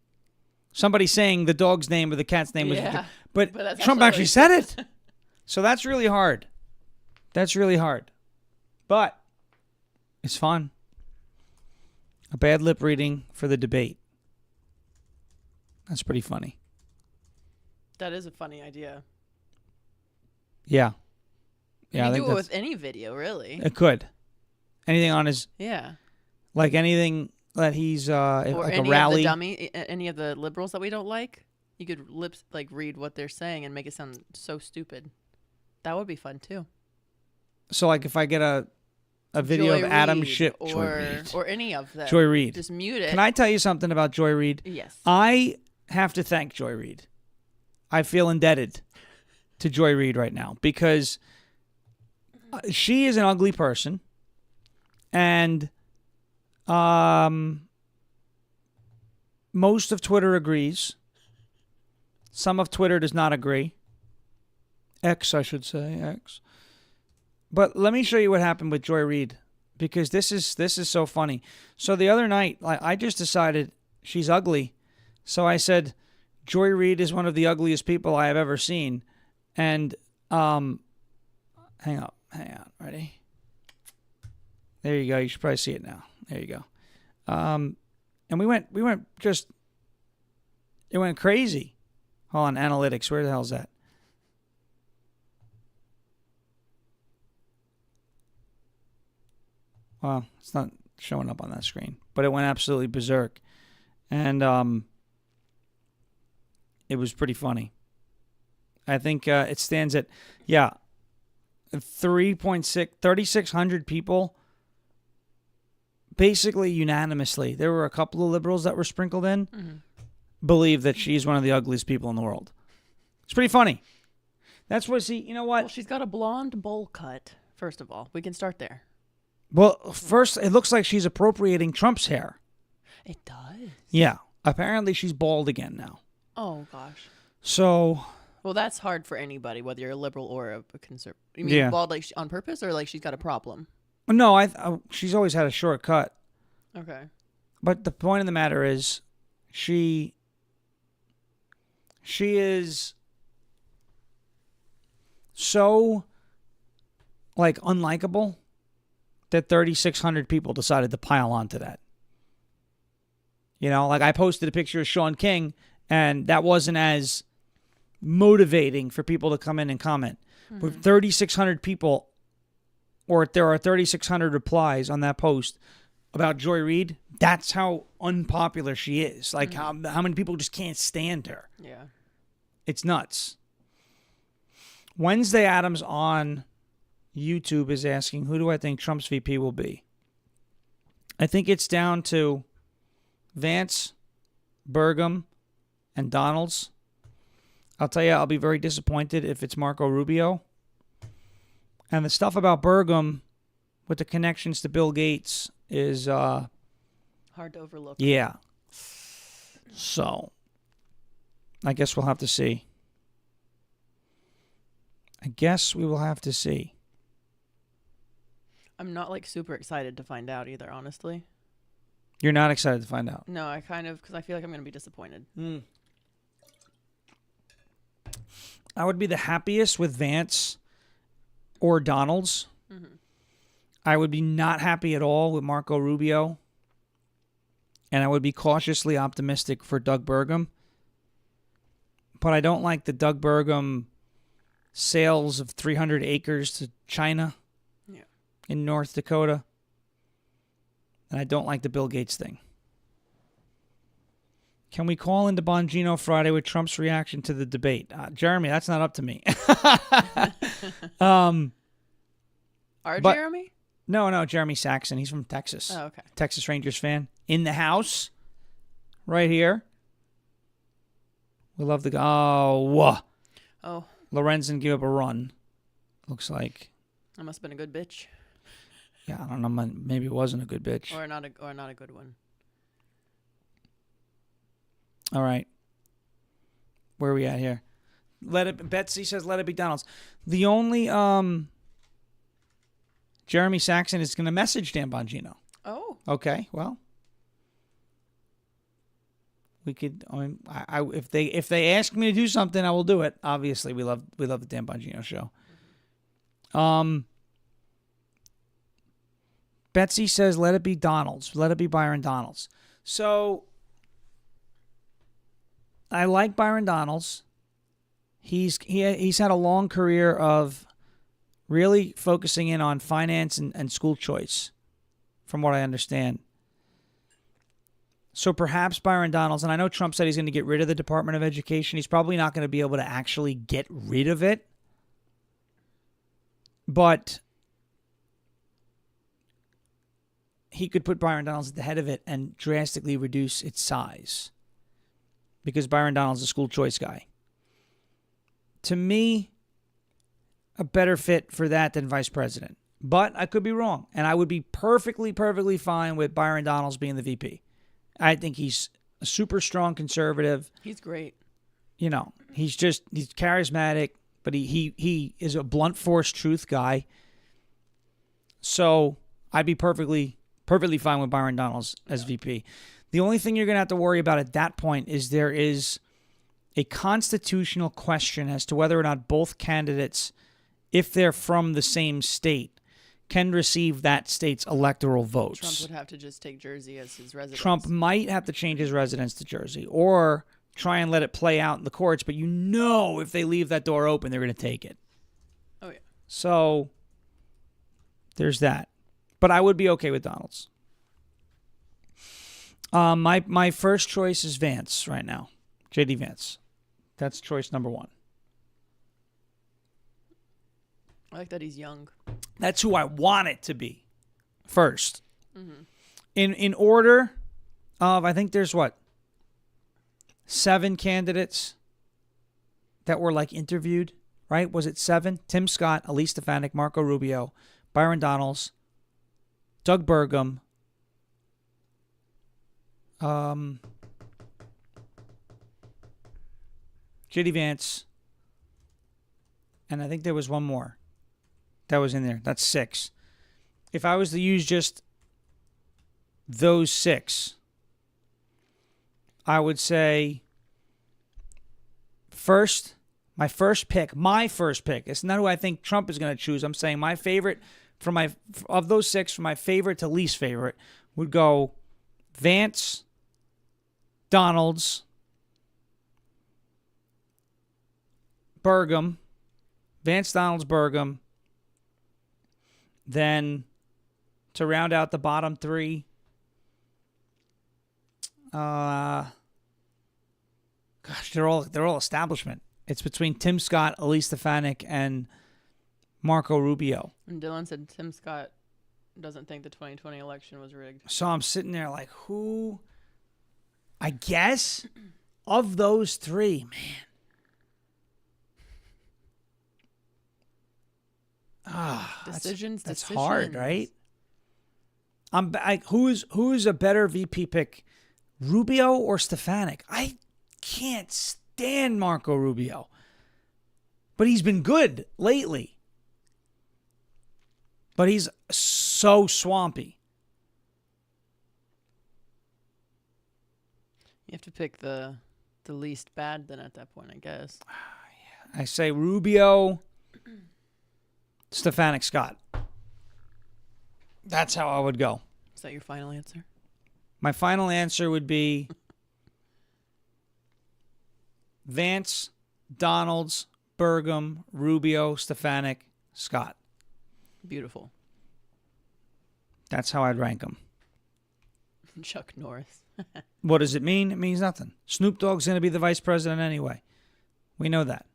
Speaker 1: Somebody saying the dog's name or the cat's name was,
Speaker 2: Yeah.
Speaker 1: but
Speaker 2: that's
Speaker 1: Trump
Speaker 2: actually
Speaker 1: actually said it. So that's really hard. That's really hard. But it's fun. A bad lip reading for the debate. That's pretty funny.
Speaker 2: That is a funny idea.
Speaker 1: Yeah. Yeah, I
Speaker 2: you
Speaker 1: think
Speaker 2: do it
Speaker 1: that's,
Speaker 2: with any video, really.
Speaker 1: it could. Anything on his,
Speaker 2: Yeah.
Speaker 1: like anything that he's,
Speaker 2: Or
Speaker 1: like
Speaker 2: any
Speaker 1: a rally.
Speaker 2: any of the liberals that we don't like. You could read what they're saying and make it sound so stupid. That would be fun too.
Speaker 1: So like if I get a video
Speaker 2: Joy
Speaker 1: of Adam
Speaker 2: Reid
Speaker 1: Schiff.
Speaker 2: or any of them.
Speaker 1: Joy Reid.
Speaker 2: Just mute it.
Speaker 1: Can I tell you something about Joy Reid?
Speaker 2: Yes.
Speaker 1: I have to thank Joy Reid. I feel indebted to Joy Reid right now because she is an ugly person, and most of Twitter agrees. Some of Twitter does not agree. X, I should say, X. But let me show you what happened with Joy Reid, because this is so funny. So the other night, I just decided she's ugly. So I said, Joy Reid is one of the ugliest people I have ever seen. And hang on, ready? There you go. You should probably see it now. There you go. And we went just, it went crazy. Hold on, analytics. Where the hell's that? Well, it's not showing up on that screen, but it went absolutely berserk. And it was pretty funny. I think it stands at, 3,600 people, basically unanimously. There were a couple of liberals that were sprinkled in, believe that she's one of the ugliest people in the world. It's pretty funny. That's what, see, you know what?
Speaker 2: Well, she's got a blonde bowl cut, first of all. We can start there.
Speaker 1: Well, first, it looks like she's appropriating Trump's hair.
Speaker 2: It does?
Speaker 1: Yeah. Apparently, she's bald again now.
Speaker 2: Oh, gosh.
Speaker 1: So,
Speaker 2: Well, that's hard for anybody, whether you're a liberal or a conservative. You mean
Speaker 1: Yeah.
Speaker 2: bald on purpose or like she's got a problem?
Speaker 1: no, she's always had a short cut.
Speaker 2: Okay.
Speaker 1: But the point of the matter is, she is so, like, unlikable that 3,600 people decided to pile onto that. You know, like I posted a picture of Sean King, and that wasn't as motivating for people to come in and comment. With 3,600 people, or if there are 3,600 replies on that post about Joy Reid, that's how unpopular she is. Like how many people just can't stand her.
Speaker 2: Yeah.
Speaker 1: It's nuts. Wednesday Adams on YouTube is asking, who do I think Trump's VP will be? I think it's down to Vance, Burgum, and Donalds. I'll tell you, I'll be very disappointed if it's Marco Rubio. And the stuff about Burgum with the connections to Bill Gates is,
Speaker 2: Hard to overlook.
Speaker 1: yeah. So, I guess we'll have to see. I guess we will have to see.
Speaker 2: I'm not like super excited to find out either, honestly.
Speaker 1: You're not excited to find out.
Speaker 2: No, I kind of, because I feel like I'm going to be disappointed.
Speaker 1: I would be the happiest with Vance or Donalds. I would be not happy at all with Marco Rubio. And I would be cautiously optimistic for Doug Burgum. But I don't like the Doug Burgum sales of 300 acres to China in North Dakota. And I don't like the Bill Gates thing. Can we call into Bongino Friday with Trump's reaction to the debate? Jeremy, that's not up to me. Um,
Speaker 2: Our
Speaker 1: but-
Speaker 2: Jeremy?
Speaker 1: no, Jeremy Saxon. He's from Texas.
Speaker 2: Oh, okay.
Speaker 1: Texas Rangers fan. In the house. Right here. We love the guy.
Speaker 2: Oh,
Speaker 1: Lorenzen gave up a run. Looks like.
Speaker 2: that must have been a good bitch,
Speaker 1: Yeah, I don't know. Maybe it wasn't a good bitch.
Speaker 2: or not a good one.
Speaker 1: All right. Where are we at here? Betsy says let it be Donald's. The only Jeremy Saxon is going to message Dan Bongino.
Speaker 2: Oh,
Speaker 1: Okay, well, we could. I mean, if they ask me to do something, I will do it. Obviously, we love the Dan Bongino show. Betsy says let it be Donald's. Let it be Byron Donalds. So I like Byron Donalds. He's had a long career of really focusing in on finance and school choice, from what I understand. So perhaps Byron Donalds, and I know Trump said he's going to get rid of the Department of Education. He's probably not going to be able to actually get rid of it. But he could put Byron Donalds at the head of it and drastically reduce its size. Because Byron Donalds is a school choice guy. To me, a better fit for that than vice president. But I could be wrong. And I would be perfectly fine with Byron Donalds being the VP. I think he's a super strong conservative.
Speaker 2: he's great.
Speaker 1: You know, he's charismatic, but he is a blunt force truth guy. So I'd be perfectly fine with Byron Donalds as VP. The only thing you're going to have to worry about at that point is there is a constitutional question as to whether or not both candidates, if they're from the same state, can receive that state's electoral votes.
Speaker 2: Trump would have to just take Jersey as his residence.
Speaker 1: Trump might have to change his residence to Jersey or try and let it play out in the courts, but you know if they leave that door open, they're going to take it.
Speaker 2: Oh, yeah.
Speaker 1: So there's that. But I would be okay with Donalds. My first choice is Vance right now. J.D. Vance. That's choice number one.
Speaker 2: I like that he's young.
Speaker 1: That's who I want it to be first. Mm-hmm. In order of, I think there's 7 candidates that were interviewed, right? Was it 7? Tim Scott, Elise Stefanik, Marco Rubio, Byron Donalds, Doug Burgum, J.D. Vance, and I think there was one more that was in there. That's 6. If I was to use just those 6, I would say my first pick. It's not who I think Trump is going to choose. I'm saying my favorite of those 6, from my favorite to least favorite, would go Vance, Donalds, Burgum, Vance, Donalds, Burgum. Then to round out the bottom 3, gosh, they're all establishment. It's between Tim Scott, Elise Stefanik, and Marco Rubio.
Speaker 2: And Dylan said Tim Scott doesn't think the 2020 election was rigged.
Speaker 1: So I'm sitting there like, who? I guess of those 3, man.
Speaker 2: Decisions.
Speaker 1: That's hard, right? Who's a better VP pick, Rubio or Stefanik? I can't stand Marco Rubio, but he's been good lately. But he's so swampy.
Speaker 2: You have to pick the least bad then at that point, I guess.
Speaker 1: I say Rubio, Stefanik, Scott. That's how I would go.
Speaker 2: Is that your final answer?
Speaker 1: My final answer would be Vance, Donalds, Burgum, Rubio, Stefanik, Scott.
Speaker 2: Beautiful.
Speaker 1: That's how I'd rank them.
Speaker 2: Chuck Norris.
Speaker 1: What does it mean? It means nothing. Snoop Dogg's going to be the vice president anyway. We know that.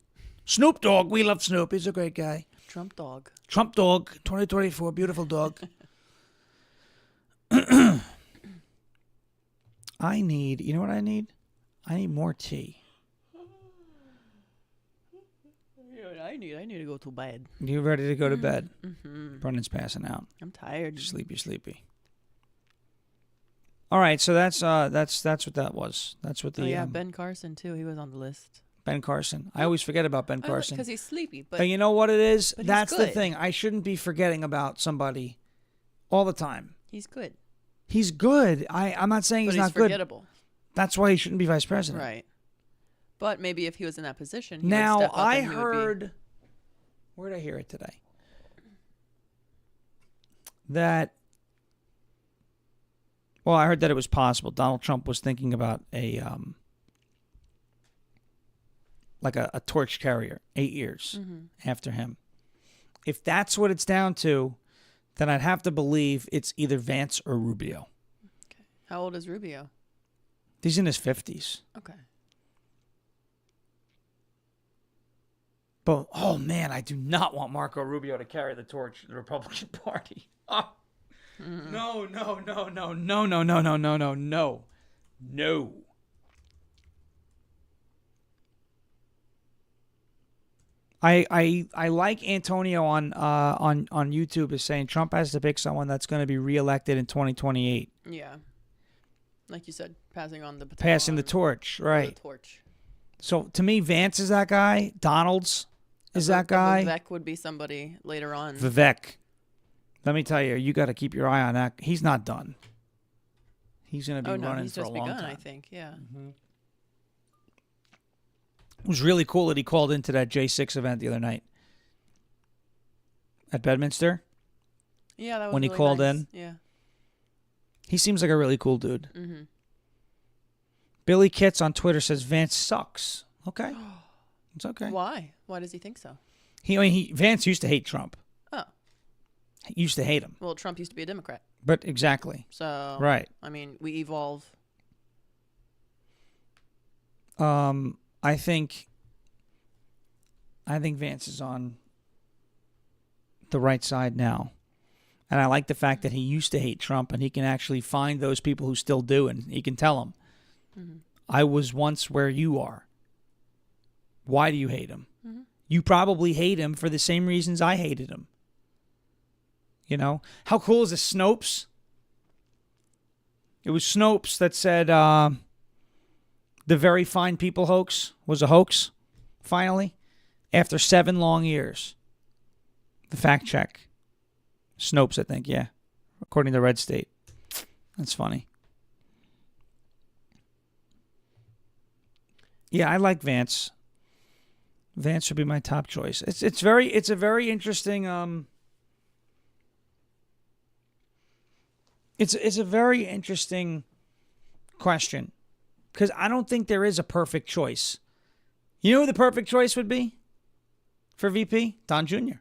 Speaker 1: Snoop Dogg, we love Snoop. He's a great guy.
Speaker 2: Trump dog.
Speaker 1: Trump dog, 2024, beautiful dog. I need, you know what I need? I need more tea.
Speaker 2: I need to go to bed.
Speaker 1: You ready to go to bed?
Speaker 2: Mm-hmm.
Speaker 1: Brennan's passing out.
Speaker 2: I'm tired.
Speaker 1: Sleepy. All right, so that's what that was. That's what the
Speaker 2: Ben Carson too. He was on the list.
Speaker 1: Ben Carson. I always forget about Ben Carson
Speaker 2: because he's sleepy.
Speaker 1: But you know what it is?
Speaker 2: But
Speaker 1: That's
Speaker 2: he's
Speaker 1: the
Speaker 2: good.
Speaker 1: thing. I shouldn't be forgetting about somebody all the time.
Speaker 2: He's good.
Speaker 1: He's good. I'm not saying
Speaker 2: But
Speaker 1: he's not
Speaker 2: forgettable.
Speaker 1: good. That's why he shouldn't be vice president.
Speaker 2: Right. But maybe if he was in that position, he
Speaker 1: Now,
Speaker 2: would step up
Speaker 1: I
Speaker 2: and he would be...
Speaker 1: heard, where did I hear it today? That, well, I heard that it was possible. Donald Trump was thinking about a torch carrier 8 years after him. If that's what it's down to, then I'd have to believe it's either Vance or Rubio.
Speaker 2: Okay. How old is Rubio?
Speaker 1: He's in his 50s.
Speaker 2: Okay.
Speaker 1: But, oh, man, I do not want Marco Rubio to carry the torch to the Republican Party. Oh. No. I like Antonio on YouTube is saying Trump has to pick someone that's going to be reelected in 2028.
Speaker 2: Yeah. Like you said, passing on the baton.
Speaker 1: Passing the torch, right.
Speaker 2: The torch.
Speaker 1: So, to me, Vance is that guy. Donald's is that guy.
Speaker 2: Vivek would be somebody later on.
Speaker 1: Vivek. Let me tell you, you got to keep your eye on that. He's not done. He's going to be running for a long time.
Speaker 2: I think, yeah.
Speaker 1: Mm-hmm. It was really cool that he called into that J6 event the other night at Bedminster.
Speaker 2: Yeah, that was
Speaker 1: when
Speaker 2: really
Speaker 1: he called
Speaker 2: nice.
Speaker 1: in.
Speaker 2: Yeah.
Speaker 1: He seems like a really cool dude.
Speaker 2: Mm-hmm.
Speaker 1: Billy Kitts on Twitter says Vance sucks. Okay. It's okay.
Speaker 2: Why? Why does he think so?
Speaker 1: Vance used to hate Trump.
Speaker 2: Oh.
Speaker 1: He used to hate him.
Speaker 2: Well, Trump used to be a Democrat.
Speaker 1: But exactly.
Speaker 2: So,
Speaker 1: right.
Speaker 2: I mean, we evolve.
Speaker 1: I think Vance is on the right side now. And I like the fact that he used to hate Trump and he can actually find those people who still do and he can tell them, I was once where you are. Why do you hate him? Mm-hmm. You probably hate him for the same reasons I hated him. You know? How cool is this, Snopes? It was Snopes that said the Very Fine People hoax was a hoax, finally, after 7 long years. The fact check. Snopes, I think, yeah. According to Red State. That's funny. Yeah, I like Vance. Vance would be my top choice. It's a very interesting it's a very interesting question because I don't think there is a perfect choice. You know who the perfect choice would be for VP? Don Jr.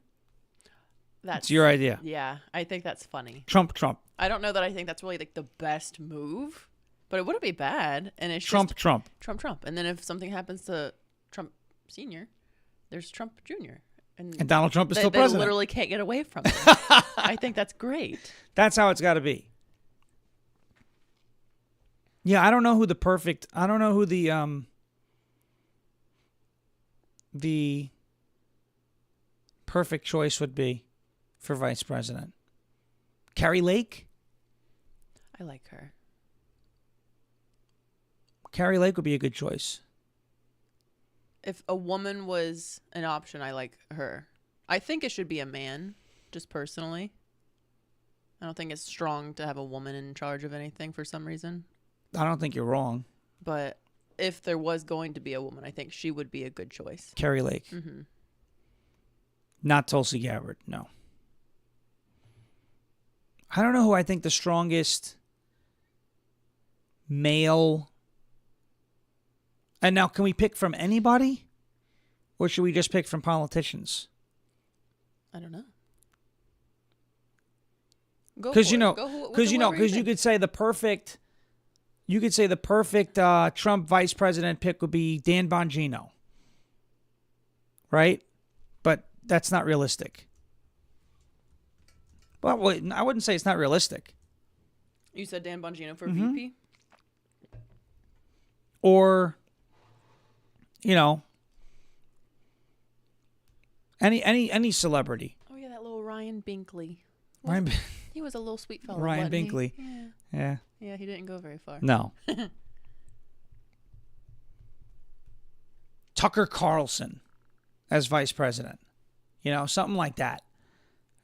Speaker 1: That's your idea.
Speaker 2: Yeah, I think that's funny.
Speaker 1: Trump.
Speaker 2: I don't know that I think that's really like the best move, but it wouldn't be bad. And it's
Speaker 1: Trump.
Speaker 2: And then if something happens to Trump Sr., there's Trump Jr.
Speaker 1: And Donald Trump is still
Speaker 2: they
Speaker 1: president. They
Speaker 2: literally can't get away from it. I think that's great. That's
Speaker 1: how it's got to be. Yeah, I don't know who the perfect choice would be for vice president. Carrie Lake?
Speaker 2: I like her.
Speaker 1: Carrie Lake would be a good choice.
Speaker 2: If a woman was an option, I like her. I think it should be a man, just personally. I don't think it's strong to have a woman in charge of anything for some reason.
Speaker 1: I don't think you're wrong.
Speaker 2: But if there was going to be a woman, I think she would be a good choice.
Speaker 1: Carrie Lake.
Speaker 2: Mm-hmm.
Speaker 1: Not Tulsi Gabbard, no. I don't know who I think the strongest male... And now, can we pick from anybody? Or should we just pick from politicians?
Speaker 2: I don't know.
Speaker 1: Because you could say the perfect Trump vice president pick would be Dan Bongino, right? But that's not realistic. Well, wait, I wouldn't say it's not realistic.
Speaker 2: You said Dan Bongino for VP?
Speaker 1: Or, you know, any celebrity.
Speaker 2: Oh, yeah, that little Ryan Binkley.
Speaker 1: Ryan,
Speaker 2: He was a little sweet fellow.
Speaker 1: Ryan
Speaker 2: wasn't he?
Speaker 1: Binkley.
Speaker 2: Yeah.
Speaker 1: Yeah.
Speaker 2: Yeah, he didn't go very far.
Speaker 1: No. Tucker Carlson as vice president. You know, something like that.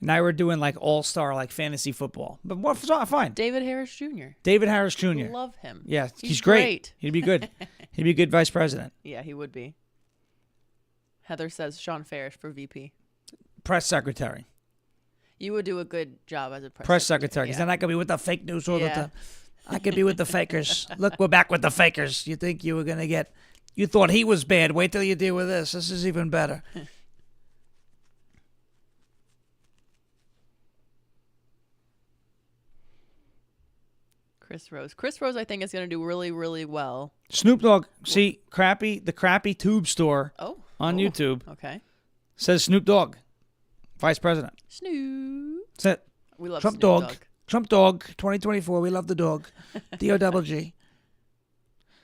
Speaker 1: Now we're doing like all-star like fantasy football. But what fine.
Speaker 2: David Harris Jr.
Speaker 1: David Harris Jr.
Speaker 2: Love him.
Speaker 1: Yeah, he's great.
Speaker 2: great.
Speaker 1: He'd be good. He'd be a good vice president.
Speaker 2: Yeah, he would be. Heather says Sean Farish for VP.
Speaker 1: Press secretary.
Speaker 2: You would do a good job as a
Speaker 1: Press secretary. Because
Speaker 2: Yeah.
Speaker 1: then I could be with the fake news all the
Speaker 2: Yeah.
Speaker 1: time. I could be with the fakers. Look, we're back with the fakers. You think you were going to get... You thought he was bad. Wait till you deal with this. This is even better.
Speaker 2: Chris Rose. Chris Rose, I think, is going to do really, really well.
Speaker 1: Snoop Dogg, see, the crappy tube store
Speaker 2: Oh.
Speaker 1: on YouTube
Speaker 2: Okay.
Speaker 1: says Snoop Dogg, vice president.
Speaker 2: Snoop.
Speaker 1: That's it.
Speaker 2: We love
Speaker 1: Trump
Speaker 2: Snoop
Speaker 1: Dogg.
Speaker 2: Dogg.
Speaker 1: Trump Dogg, 2024. We love the dog. D-O-double-G.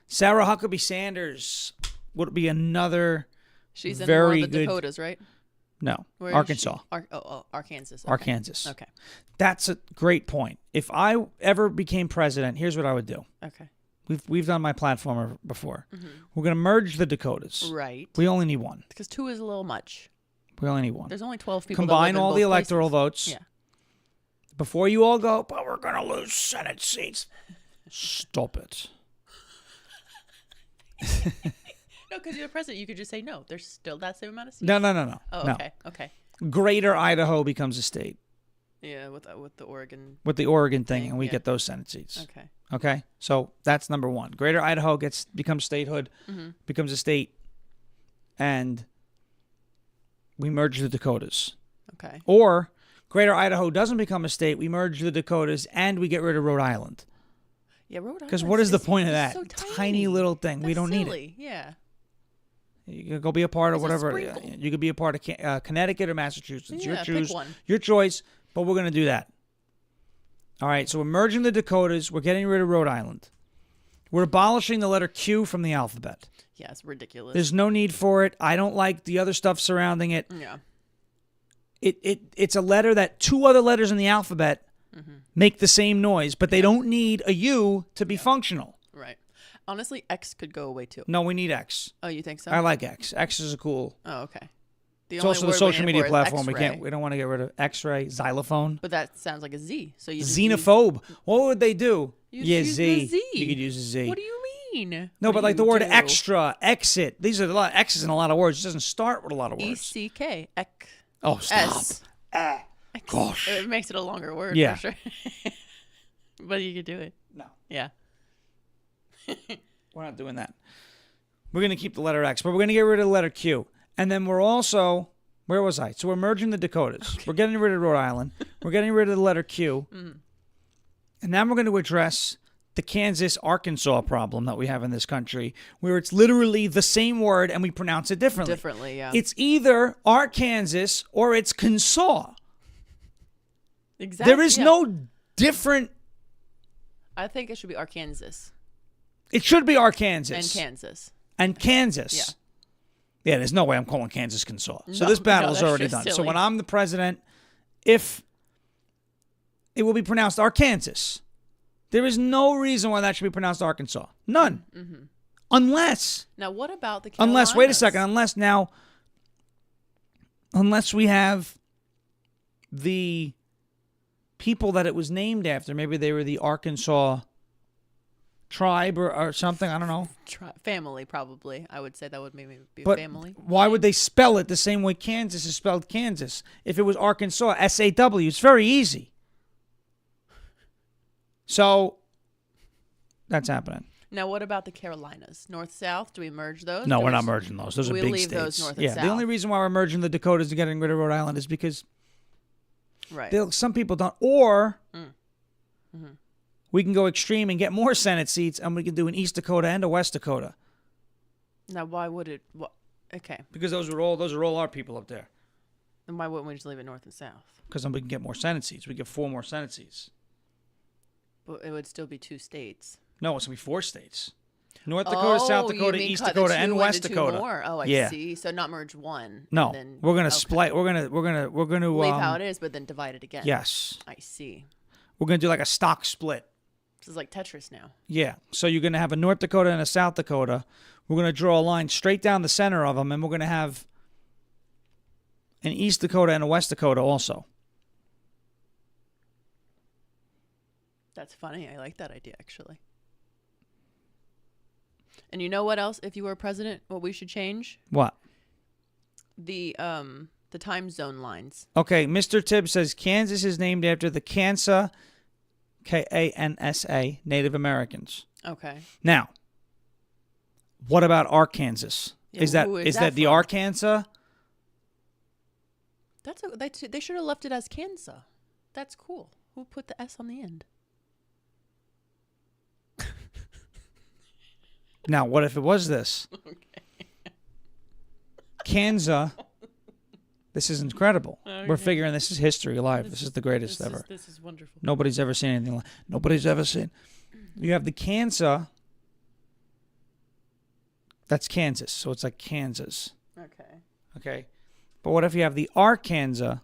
Speaker 1: Sarah Huckabee Sanders would be another
Speaker 2: She's in
Speaker 1: very
Speaker 2: one of the
Speaker 1: good.
Speaker 2: Dakotas, right?
Speaker 1: No,
Speaker 2: Where is
Speaker 1: Arkansas.
Speaker 2: she? Arkansas. Okay.
Speaker 1: Arkansas.
Speaker 2: Okay.
Speaker 1: That's a great point. If I ever became president, here's what I would do.
Speaker 2: Okay.
Speaker 1: We've done my platform before. We're going to merge the Dakotas.
Speaker 2: Right.
Speaker 1: We only need one.
Speaker 2: Because 2 is a little much.
Speaker 1: We only need one.
Speaker 2: There's only 12 people.
Speaker 1: Combine
Speaker 2: that live in
Speaker 1: all
Speaker 2: both
Speaker 1: the electoral
Speaker 2: places.
Speaker 1: votes.
Speaker 2: Yeah.
Speaker 1: Before you all go, but we're going to lose Senate seats. Stop it.
Speaker 2: No, because you're the president. You could just say no. There's still that same amount of seats.
Speaker 1: No.
Speaker 2: Oh,
Speaker 1: No.
Speaker 2: okay. Okay.
Speaker 1: Greater Idaho becomes a state
Speaker 2: Yeah, with the Oregon.
Speaker 1: with the Oregon thing,
Speaker 2: Thing,
Speaker 1: and we
Speaker 2: yeah.
Speaker 1: get those Senate seats.
Speaker 2: Okay.
Speaker 1: Okay? So that's number one. Greater Idaho becomes statehood, becomes a state, and we merge the Dakotas.
Speaker 2: Okay.
Speaker 1: Or Greater Idaho doesn't become a state, we merge the Dakotas, and we get rid of Rhode Island.
Speaker 2: Yeah, Rhode Island.
Speaker 1: Because what is the point of that?
Speaker 2: So
Speaker 1: Tiny little thing. We
Speaker 2: That's
Speaker 1: don't need it.
Speaker 2: silly. Yeah.
Speaker 1: You can go be a part of
Speaker 2: It's a
Speaker 1: whatever.
Speaker 2: sprinkle.
Speaker 1: You could be a part of Connecticut or Massachusetts.
Speaker 2: Yeah,
Speaker 1: Your
Speaker 2: pick one.
Speaker 1: Your choice, but we're going to do that. All right, so we're merging the Dakotas. We're getting rid of Rhode Island. We're abolishing the letter Q from the alphabet.
Speaker 2: Yeah, it's ridiculous.
Speaker 1: There's no need for it. I don't like the other stuff surrounding it.
Speaker 2: Yeah.
Speaker 1: It's a letter that 2 other letters in the alphabet make the same noise, but they don't need a U to be functional.
Speaker 2: Right. Honestly, X could go away too.
Speaker 1: No, we need X.
Speaker 2: Oh, you think so?
Speaker 1: I like X. X is a cool.
Speaker 2: Oh, okay. The
Speaker 1: It's
Speaker 2: only
Speaker 1: also the
Speaker 2: word we
Speaker 1: social
Speaker 2: need
Speaker 1: media
Speaker 2: for is
Speaker 1: platform.
Speaker 2: X-ray.
Speaker 1: We don't want to get rid of X-ray, xylophone,
Speaker 2: But that sounds like a Z. So you just use-
Speaker 1: xenophobe. What would they do?
Speaker 2: You
Speaker 1: Yeah,
Speaker 2: use
Speaker 1: Z.
Speaker 2: the Z.
Speaker 1: You could use a Z.
Speaker 2: What do you mean?
Speaker 1: No,
Speaker 2: What
Speaker 1: but
Speaker 2: do
Speaker 1: like the
Speaker 2: you
Speaker 1: word
Speaker 2: do?
Speaker 1: extra, exit. These are a lot of X's in a lot of words. It doesn't start with a lot of words.
Speaker 2: ECK. Ek.
Speaker 1: Oh, stop.
Speaker 2: S. X.
Speaker 1: Gosh.
Speaker 2: It makes it a longer word
Speaker 1: Yeah.
Speaker 2: for sure. But you could do it.
Speaker 1: No,
Speaker 2: Yeah.
Speaker 1: we're not doing that. We're going to keep the letter X, but we're going to get rid of the letter Q. And then we're also, where was I? So we're merging the Dakotas. We're getting rid of Rhode Island. We're getting rid of the letter Q. And then we're going to address the Kansas-Arkansas problem that we have in this country, where it's literally the same word and we pronounce it differently.
Speaker 2: Differently, yeah.
Speaker 1: It's either Arkansas or it's Kansas.
Speaker 2: Exactly.
Speaker 1: There is no different.
Speaker 2: I think it should be Arkansas
Speaker 1: It should be Arkansas.
Speaker 2: and Kansas.
Speaker 1: And Kansas.
Speaker 2: Yeah.
Speaker 1: Yeah, there's no way I'm calling Kansas Kansas. So
Speaker 2: No,
Speaker 1: this battle
Speaker 2: no,
Speaker 1: is
Speaker 2: that's
Speaker 1: already
Speaker 2: just
Speaker 1: done. So
Speaker 2: silly.
Speaker 1: when I'm the president, if it will be pronounced Arkansas, there is no reason why that should be pronounced Arkansas. None. Unless,
Speaker 2: Now, what about the Carolinas?
Speaker 1: wait a second, unless we have the people that it was named after. Maybe they were the Arkansas tribe or something. I don't know.
Speaker 2: Family, probably. I would say that would maybe be
Speaker 1: But
Speaker 2: family.
Speaker 1: why would they spell it the same way Kansas is spelled Kansas? If it was Arkansas, S-A-W, it's very easy. So that's happening.
Speaker 2: Now, what about the Carolinas? North, South? Do we merge those?
Speaker 1: No,
Speaker 2: Do
Speaker 1: we're
Speaker 2: we
Speaker 1: not
Speaker 2: s-
Speaker 1: merging those. Those are
Speaker 2: we
Speaker 1: big
Speaker 2: leave
Speaker 1: states.
Speaker 2: those north and
Speaker 1: Yeah, the
Speaker 2: south.
Speaker 1: only reason why we're merging the Dakotas and getting rid of Rhode Island is because
Speaker 2: Right.
Speaker 1: some people don't. Or we can go extreme and get more Senate seats, and we can do an East Dakota and a West Dakota
Speaker 2: Now, why would it? Okay.
Speaker 1: because those are all our people up there.
Speaker 2: Then why wouldn't we just leave it north and south?
Speaker 1: Because then we can get more Senate seats. We get 4 more Senate seats.
Speaker 2: But it would still be 2 states.
Speaker 1: No, it's going to be 4 states. North Dakota, South Dakota, East Dakota, and West Dakota.
Speaker 2: More? Oh, I
Speaker 1: Yeah.
Speaker 2: see. So not merge one.
Speaker 1: No,
Speaker 2: and then,
Speaker 1: we're gonna
Speaker 2: okay.
Speaker 1: split. We're gonna
Speaker 2: Leave how it is, but then divide it again.
Speaker 1: Yes,
Speaker 2: I see.
Speaker 1: we're gonna do like a stock split.
Speaker 2: This is like Tetris now.
Speaker 1: Yeah. So you're gonna have a North Dakota and a South Dakota. We're gonna draw a line straight down the center of them, and we're gonna have an East Dakota and a West Dakota also.
Speaker 2: That's funny. I like that idea, actually. And you know what else? If you were president, what we should change?
Speaker 1: What?
Speaker 2: The time zone lines.
Speaker 1: Okay, Mr. Tibbs says Kansas is named after the Kansa, Kansa, Native Americans.
Speaker 2: Okay.
Speaker 1: Now, what about Arkansas?
Speaker 2: Yeah,
Speaker 1: is that
Speaker 2: who
Speaker 1: is
Speaker 2: is
Speaker 1: that
Speaker 2: that
Speaker 1: the
Speaker 2: from?
Speaker 1: Arkansas?
Speaker 2: They should have left it as Kansas. That's cool. Who put the S on the end?
Speaker 1: Now, what if it was this?
Speaker 2: Okay.
Speaker 1: Kansas. This is incredible.
Speaker 2: Okay.
Speaker 1: We're figuring this is history alive. This is the greatest ever.
Speaker 2: This is wonderful.
Speaker 1: Nobody's ever seen anything like. Nobody's ever seen. You have the Kansas. That's Kansas, so it's like Kansas.
Speaker 2: Okay.
Speaker 1: Okay, but what if you have the Arkansas?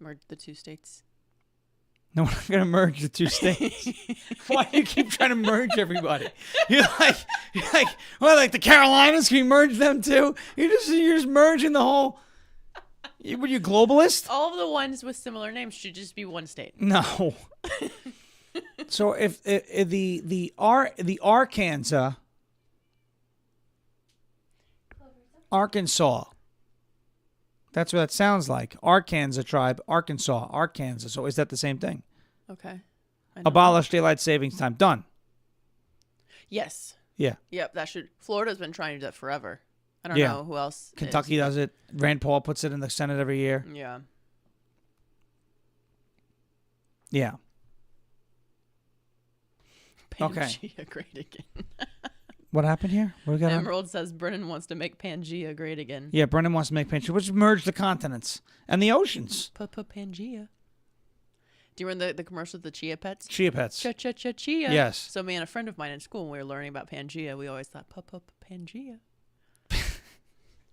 Speaker 2: Merge the 2 states.
Speaker 1: No, we're not gonna merge the 2 states. Why do you keep trying to merge everybody? You're like, well, like the Carolinas, can you merge them too? You're just merging the whole. Were you globalist?
Speaker 2: All of the ones with similar names should just be 1 state.
Speaker 1: No. So if the Arkansas, Arkansas. That's what that sounds like. Arkansas tribe, Arkansas. So is that the same thing?
Speaker 2: Okay.
Speaker 1: Abolish daylight savings time. Done.
Speaker 2: Yes.
Speaker 1: Yeah.
Speaker 2: Yep. That should. Florida's been trying to do that forever. I don't
Speaker 1: Yeah.
Speaker 2: know who else.
Speaker 1: Kentucky does it. Rand Paul puts it in the Senate every year.
Speaker 2: Yeah.
Speaker 1: Yeah. Okay.
Speaker 2: Pangea great again.
Speaker 1: What happened here? What we got?
Speaker 2: Emerald says Brennan wants to make Pangea great again.
Speaker 1: Yeah, Brennan wants to make Pangea. Let's merge the continents and the oceans.
Speaker 2: Pangea. Do you remember the commercial with the chia pets?
Speaker 1: Chia pets.
Speaker 2: Chia.
Speaker 1: Yes.
Speaker 2: So me and a friend of mine in school, when we were learning about Pangea, we always thought Pangea.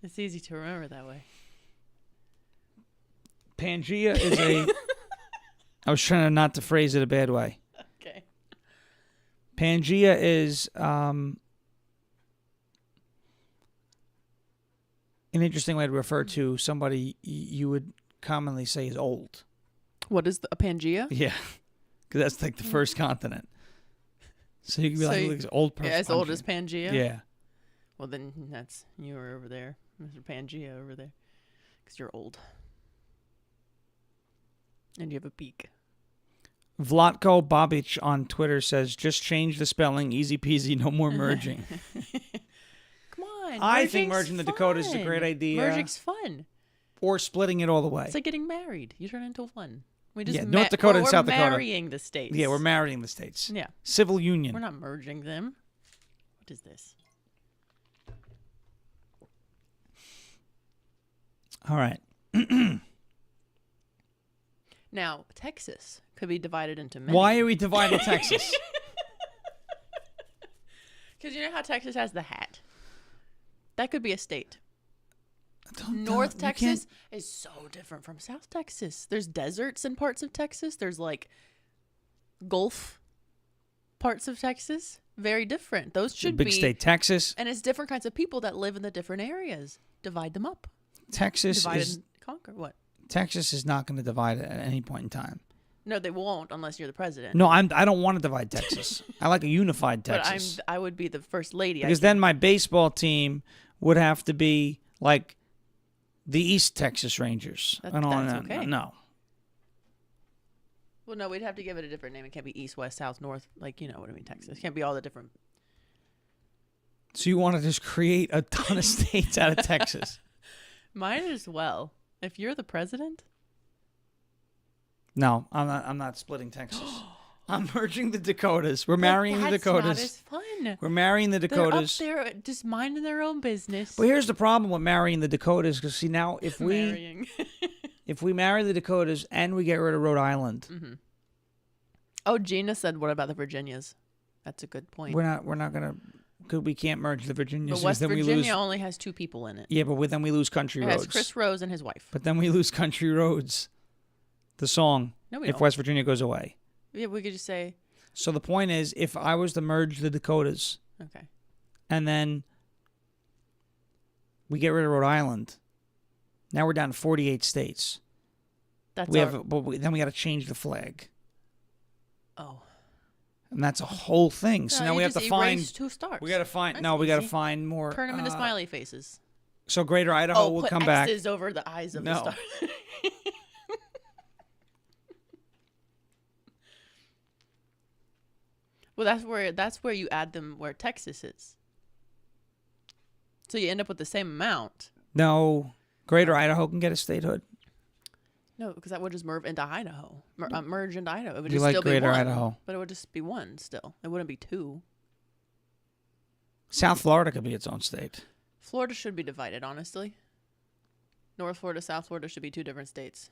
Speaker 2: It's easy to remember that way.
Speaker 1: Pangea is a. I was trying not to phrase it a bad way.
Speaker 2: Okay.
Speaker 1: Pangea is an interesting way to refer to somebody you would commonly say is old.
Speaker 2: What is a Pangea?
Speaker 1: Yeah, because that's like the first continent. So you can be like this old person.
Speaker 2: Yeah, as old as Pangea?
Speaker 1: Yeah.
Speaker 2: Well, then that's you were over there, Mr. Pangea over there, because you're old. And you have a beak.
Speaker 1: Vlatko Babic on Twitter says, just change the spelling, easy peasy, no more merging.
Speaker 2: Come on.
Speaker 1: I think
Speaker 2: merging's
Speaker 1: merging the Dakotas is a great idea.
Speaker 2: Merging's fun.
Speaker 1: Or splitting it all the way.
Speaker 2: It's like getting married. You turn into one. We just
Speaker 1: North Dakota and South Dakota.
Speaker 2: We're marrying the states.
Speaker 1: Yeah, we're marrying the states.
Speaker 2: Yeah.
Speaker 1: Civil union.
Speaker 2: We're not merging them. What is this?
Speaker 1: All right.
Speaker 2: Now, Texas could be divided into many.
Speaker 1: Why are we dividing Texas?
Speaker 2: Because you know how Texas has the hat? That could be a state.
Speaker 1: Don't-
Speaker 2: North
Speaker 1: you
Speaker 2: Texas
Speaker 1: can't-
Speaker 2: is so different from South Texas. There's deserts in parts of Texas. There's like Gulf parts of Texas. Very different. Those should
Speaker 1: big
Speaker 2: be
Speaker 1: state, Texas.
Speaker 2: And it's different kinds of people that live in the different areas. Divide them up.
Speaker 1: Texas
Speaker 2: Divide
Speaker 1: is
Speaker 2: and conquer. What?
Speaker 1: Texas is not going to divide at any point in time.
Speaker 2: No, they won't unless you're the president.
Speaker 1: No, I don't want to divide Texas. I like a unified Texas.
Speaker 2: But I would be the first lady.
Speaker 1: Because then my baseball team would have to be like the East Texas Rangers.
Speaker 2: That's okay.
Speaker 1: No.
Speaker 2: Well, no, we'd have to give it a different name. It can't be East, West, South, North. Like, you know what I mean, Texas. It can't be all the different.
Speaker 1: So you want to just create a ton of states out of Texas?
Speaker 2: Might as well. If you're the president.
Speaker 1: No, I'm not splitting Texas. I'm merging the Dakotas. We're marrying the Dakotas.
Speaker 2: That's not as fun.
Speaker 1: We're marrying the Dakotas.
Speaker 2: They're up there just minding their own business.
Speaker 1: But here's the problem with marrying the Dakotas, because see now if we
Speaker 2: Marrying.
Speaker 1: if we marry the Dakotas and we get rid of Rhode Island,
Speaker 2: Oh, Gina said, "What about the Virginias?" That's a good point.
Speaker 1: we're not gonna, because we can't merge the Virginias.
Speaker 2: But
Speaker 1: 'cause
Speaker 2: West
Speaker 1: then we
Speaker 2: Virginia
Speaker 1: lose.
Speaker 2: only has 2 people in it.
Speaker 1: Yeah, but then we lose Country
Speaker 2: It
Speaker 1: Roads.
Speaker 2: has Chris Rose and his wife.
Speaker 1: But then we lose Country Roads, the song.
Speaker 2: No, we
Speaker 1: if
Speaker 2: don't.
Speaker 1: West Virginia goes away.
Speaker 2: Yeah, we could just say,
Speaker 1: So the point is, if I was to merge the Dakotas
Speaker 2: okay.
Speaker 1: and then we get rid of Rhode Island, now we're down to 48 states.
Speaker 2: That's
Speaker 1: We
Speaker 2: our,
Speaker 1: have, but then we got to change the flag,
Speaker 2: oh.
Speaker 1: and that's a whole thing. So
Speaker 2: No,
Speaker 1: now
Speaker 2: you
Speaker 1: we have to
Speaker 2: just
Speaker 1: find.
Speaker 2: erase 2 stars.
Speaker 1: We got to find.
Speaker 2: That's
Speaker 1: No, we got to
Speaker 2: easy.
Speaker 1: find more.
Speaker 2: Turn them into smiley faces.
Speaker 1: So Greater Idaho
Speaker 2: Oh,
Speaker 1: will
Speaker 2: put
Speaker 1: come back.
Speaker 2: X's over the eyes of
Speaker 1: No.
Speaker 2: the star. Well, that's where you add them where Texas is. So you end up with the same amount.
Speaker 1: No, Greater Idaho can get a statehood.
Speaker 2: No, because that would just merge into Idaho. Merge into Idaho. It would
Speaker 1: You
Speaker 2: just
Speaker 1: like
Speaker 2: still
Speaker 1: Greater
Speaker 2: be 1.
Speaker 1: Idaho?
Speaker 2: But it would just be 1 still. It wouldn't be 2.
Speaker 1: South Florida could be its own state.
Speaker 2: Florida should be divided, honestly. North Florida, South Florida should be 2 different states.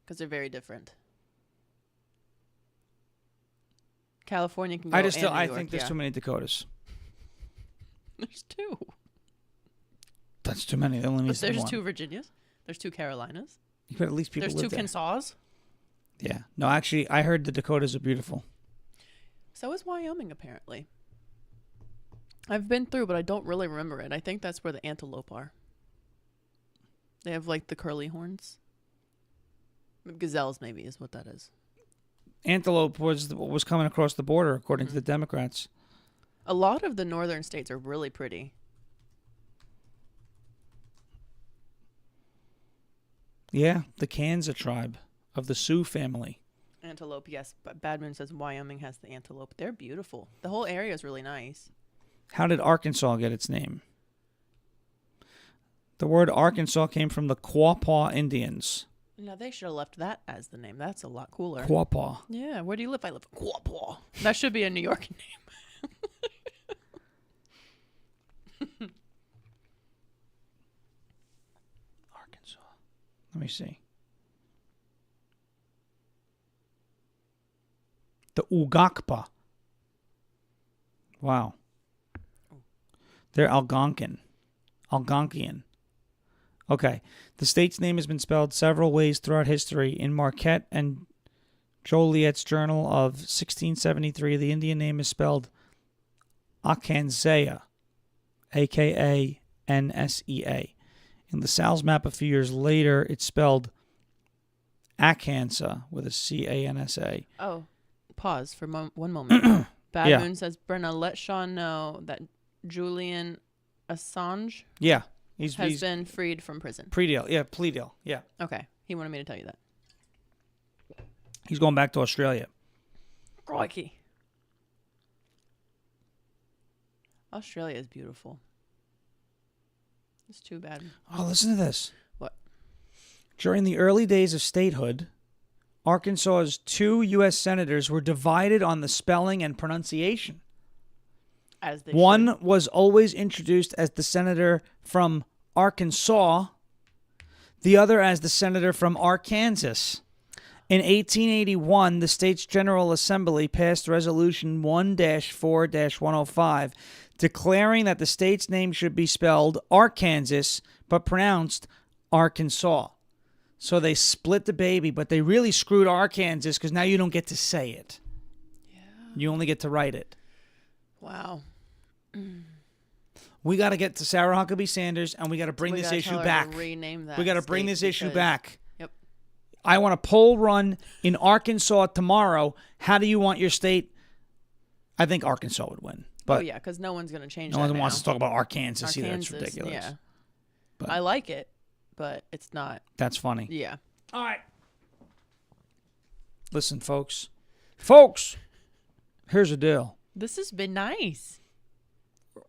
Speaker 2: Because they're very different. California can go
Speaker 1: I
Speaker 2: and New
Speaker 1: I
Speaker 2: York,
Speaker 1: think there's
Speaker 2: yeah.
Speaker 1: too many Dakotas.
Speaker 2: There's 2.
Speaker 1: That's too many. There only
Speaker 2: But
Speaker 1: needs to be
Speaker 2: there's
Speaker 1: one.
Speaker 2: 2 Virginias. There's 2 Carolinas.
Speaker 1: But at least people
Speaker 2: There's
Speaker 1: live
Speaker 2: 2
Speaker 1: there.
Speaker 2: Kansas.
Speaker 1: Yeah. No, actually, I heard the Dakotas are beautiful.
Speaker 2: So is Wyoming, apparently. I've been through, but I don't really remember it. I think that's where the antelope are. They have, like, the curly horns. Gazelles, maybe, is what that is.
Speaker 1: Antelope was coming across the border, according to the Democrats.
Speaker 2: A lot of the northern states are really pretty.
Speaker 1: Yeah, the Kansa tribe of the Sioux family.
Speaker 2: Antelope, yes. But Bad Moon says Wyoming has the antelope. They're beautiful. The whole area is really nice.
Speaker 1: How did Arkansas get its name? The word Arkansas came from the Quapaw Indians.
Speaker 2: Now, they should have left that as the name. That's a lot cooler.
Speaker 1: Quapaw.
Speaker 2: Yeah, where do you live? I live in Quapaw. That should be a New York name.
Speaker 1: Arkansas. Let me see. The Ugakpa. Wow. They're Algonquin. Algonquian. Okay. The state's name has been spelled several ways throughout history. In Marquette and Joliet's Journal of 1673, the Indian name is spelled Akansea, A-K-A-N-S-E-A. In the Sal's map a few years later, it's spelled Akansa with a C-A-N-S-A.
Speaker 2: Oh, pause for 1 moment. Bad
Speaker 1: Yeah.
Speaker 2: Moon says, Brenna, let Sean know that Julian Assange
Speaker 1: Yeah.
Speaker 2: has
Speaker 1: He's
Speaker 2: been freed from prison.
Speaker 1: pre-deal. Yeah, plea deal. Yeah.
Speaker 2: Okay. He wanted me to tell you that.
Speaker 1: He's going back to Australia.
Speaker 2: Crikey. Australia is beautiful. It's too bad.
Speaker 1: Oh, listen to this.
Speaker 2: What?
Speaker 1: During the early days of statehood, Arkansas's 2 U.S. senators were divided on the spelling and pronunciation.
Speaker 2: As they
Speaker 1: One
Speaker 2: should.
Speaker 1: was always introduced as the senator from Arkansas, the other as the senator from Arkansas. In 1881, the state's General Assembly passed Resolution 1-4-105, declaring that the state's name should be spelled Arkansas, but pronounced Arkansas. So they split the baby, but they really screwed Arkansas because now you don't get to say it.
Speaker 2: Yeah.
Speaker 1: You only get to write it.
Speaker 2: Wow.
Speaker 1: We got to get to Sarah Huckabee Sanders, and we got to bring
Speaker 2: We
Speaker 1: this
Speaker 2: gotta
Speaker 1: issue
Speaker 2: tell her to
Speaker 1: back.
Speaker 2: rename that
Speaker 1: We got to bring
Speaker 2: state
Speaker 1: this issue
Speaker 2: because-
Speaker 1: back.
Speaker 2: Yep.
Speaker 1: I want a poll run in Arkansas tomorrow. How do you want your state? I think Arkansas would win. But
Speaker 2: Oh, yeah, because no one's going to change
Speaker 1: no
Speaker 2: that
Speaker 1: one
Speaker 2: now.
Speaker 1: wants to talk about Arkansas either. It's
Speaker 2: Arkansas,
Speaker 1: ridiculous.
Speaker 2: Yeah.
Speaker 1: But-
Speaker 2: I like it, but it's not.
Speaker 1: That's funny.
Speaker 2: Yeah.
Speaker 1: All right. Listen, folks. Folks, here's the deal.
Speaker 2: This has been nice.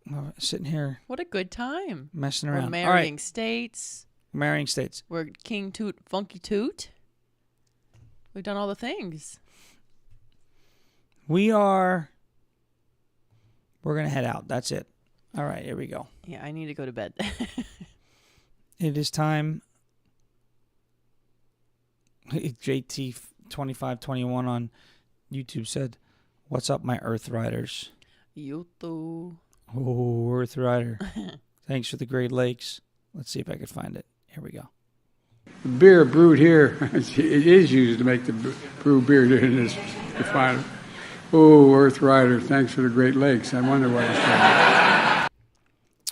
Speaker 1: We're sitting here
Speaker 2: What a good time.
Speaker 1: messing
Speaker 2: We're
Speaker 1: around.
Speaker 2: marrying
Speaker 1: All
Speaker 2: states.
Speaker 1: right. Marrying states.
Speaker 2: We're King Toot, Funky Toot. We've done all the things.
Speaker 1: We're going to head out. That's it. All right, here we go.
Speaker 2: Yeah, I need to go to bed.
Speaker 1: It is time. JT2521 on YouTube said, "What's up, my Earth Riders?"
Speaker 2: Yoto.
Speaker 1: Oh, Earth Rider. Thanks for the Great Lakes. Let's see if I can find it. Here we go.
Speaker 4: The beer brewed here, it is used to make the brew beer in this refinery. Oh, Earth Rider, thanks for the Great Lakes. I wonder what it's called.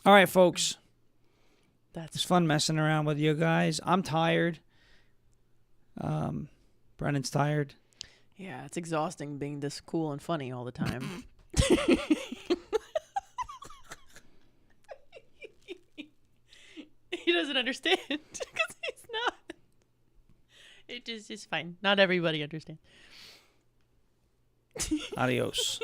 Speaker 1: All right, folks.
Speaker 2: That's
Speaker 1: It's fun messing around with you guys. I'm tired. Brennan's tired.
Speaker 2: Yeah, it's exhausting being this cool and funny all the time. He doesn't understand because he's not. It is fine. Not everybody understands.
Speaker 1: Adios.